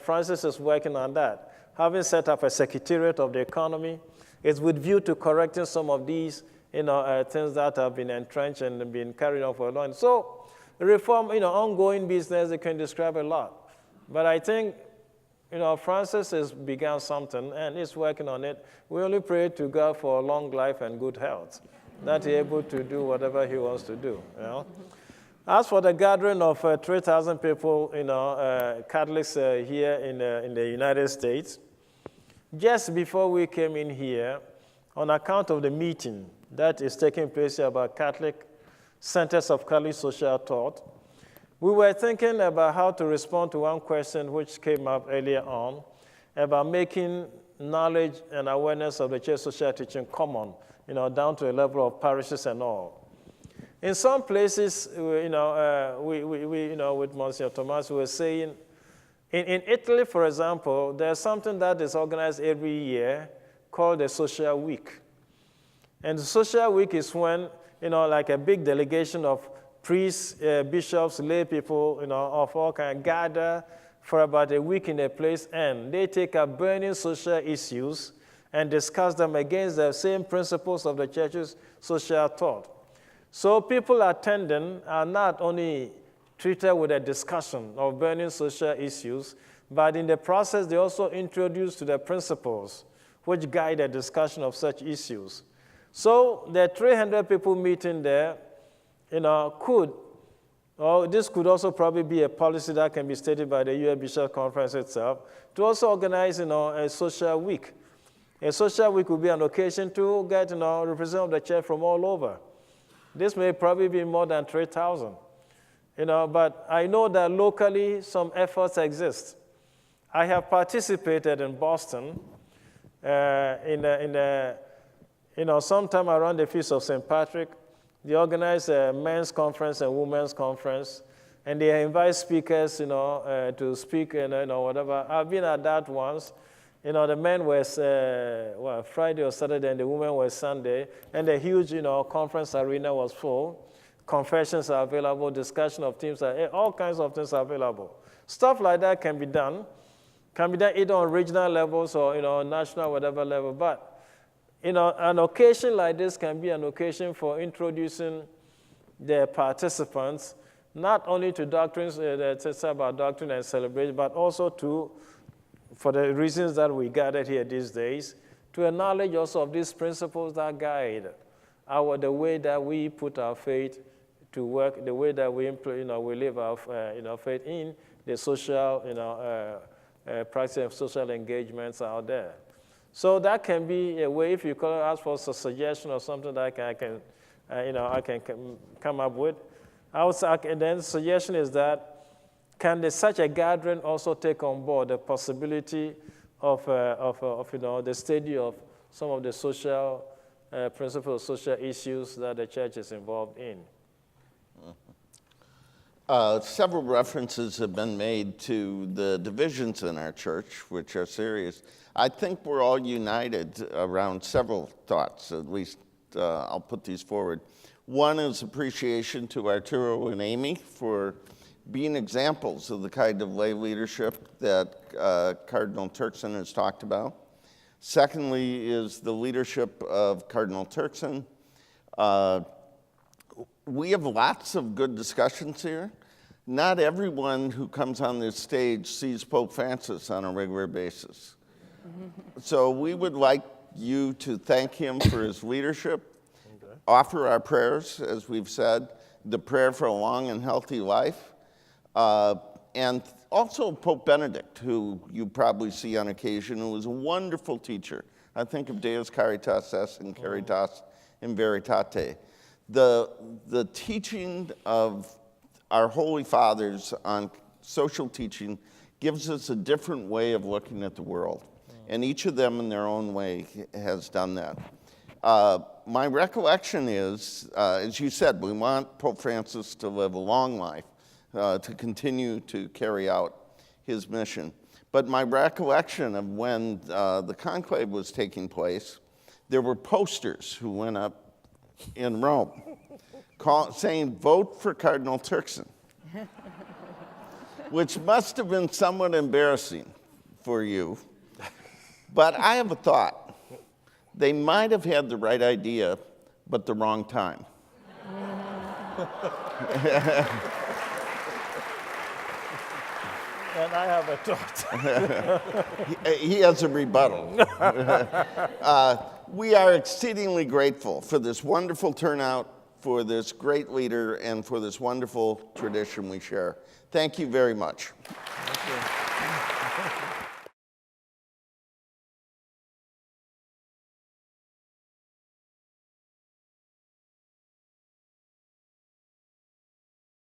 Speaker 3: Francis is working on that. Having set up a Secretariat of the Economy, it's with view to correcting some of these things that have been entrenched and been carried on for a long time. So reform, ongoing business, they can describe a lot. But I think, Francis has begun something and is working on it. We only pray to God for long life and good health, that he's able to do whatever he wants to do. As for the gathering of 3,000 people, Catholics here in the United States, just before we came in here, on account of the meeting that is taking place here about Catholic Centers of Catholic Social Thought, we were thinking about how to respond to one question which came up earlier on about making knowledge and awareness of the church social teaching common, down to a level of parishes and all. In some places, with Monsignor Thomas, we were saying, in Italy, for example, there's something that is organized every year called the Social Week. And the Social Week is when, like a big delegation of priests, bishops, lay people, of all kinds gather for about a week in a place, and they take up burning social issues and discuss them against the same principles of the church's social thought. So people attending are not only treated with a discussion of burning social issues, but in the process, they also introduce to the principles which guide the discussion of such issues. So the 300 people meeting there, this could also probably be a policy that can be stated by the U.S. Bishop Conference itself, to also organize, a social week. A social week would be an occasion to get, representatives of the church from all over. This may probably be more than 3,000, but I know that locally some efforts exist. I have participated in Boston sometime around the Feast of St. Patrick. They organize a men's conference and women's conference, and they invite speakers, to speak and whatever. I've been at that once. The men was Friday or Saturday, and the women was Sunday, and the huge, conference arena was full. Confessions are available, discussion of themes, all kinds of things are available. Stuff like that can be done either on regional levels or national, whatever level. But an occasion like this can be an occasion for introducing the participants not only to doctrines that it's about doctrine and celebration, but also for the reasons that we gathered here these days, to a knowledge also of these principles that guide the way that we put our faith to work, the way that we live our faith in the social practice of social engagements out there. So that can be a way, if you could ask for a suggestion or something that I can come up with. And then the suggestion is that can such a gathering also take on board the possibility of the study of some of the social principles, social issues that the church is involved in?
Speaker 2: Several references have been made to the divisions in our church, which are serious. I think we're all united around several thoughts, at least I'll put these forward. One is appreciation to Arturo and Amy for being examples of the kind of lay leadership that Cardinal Turkson has talked about. Secondly is the leadership of Cardinal Turkson. We have lots of good discussions here. Not everyone who comes on this stage sees Pope Francis on a regular basis. So we would like you to thank him for his leadership, offer our prayers, as we've said, the prayer for a long and healthy life, and also Pope Benedict, who you probably see on occasion, who was a wonderful teacher. I think of Deus Caritas es in Caritas in Veritate. The teaching of our Holy Fathers on social teaching gives us a different way of looking at the world. And each of them in their own way has done that. My recollection is, as you said, we want Pope Francis to live a long life. to continue to carry out his mission. But my recollection of when the conclave was taking place, there were posters who went up in Rome saying, "Vote for Cardinal Turkson," which must have been somewhat embarrassing for you. But I have a thought. They might have had the right idea, but the wrong time.
Speaker 3: And I have a thought.
Speaker 2: He has a rebuttal. We are exceedingly grateful for this wonderful turnout, for this great leader, and for this wonderful tradition we share. Thank you very much.
Speaker 3: Thank you.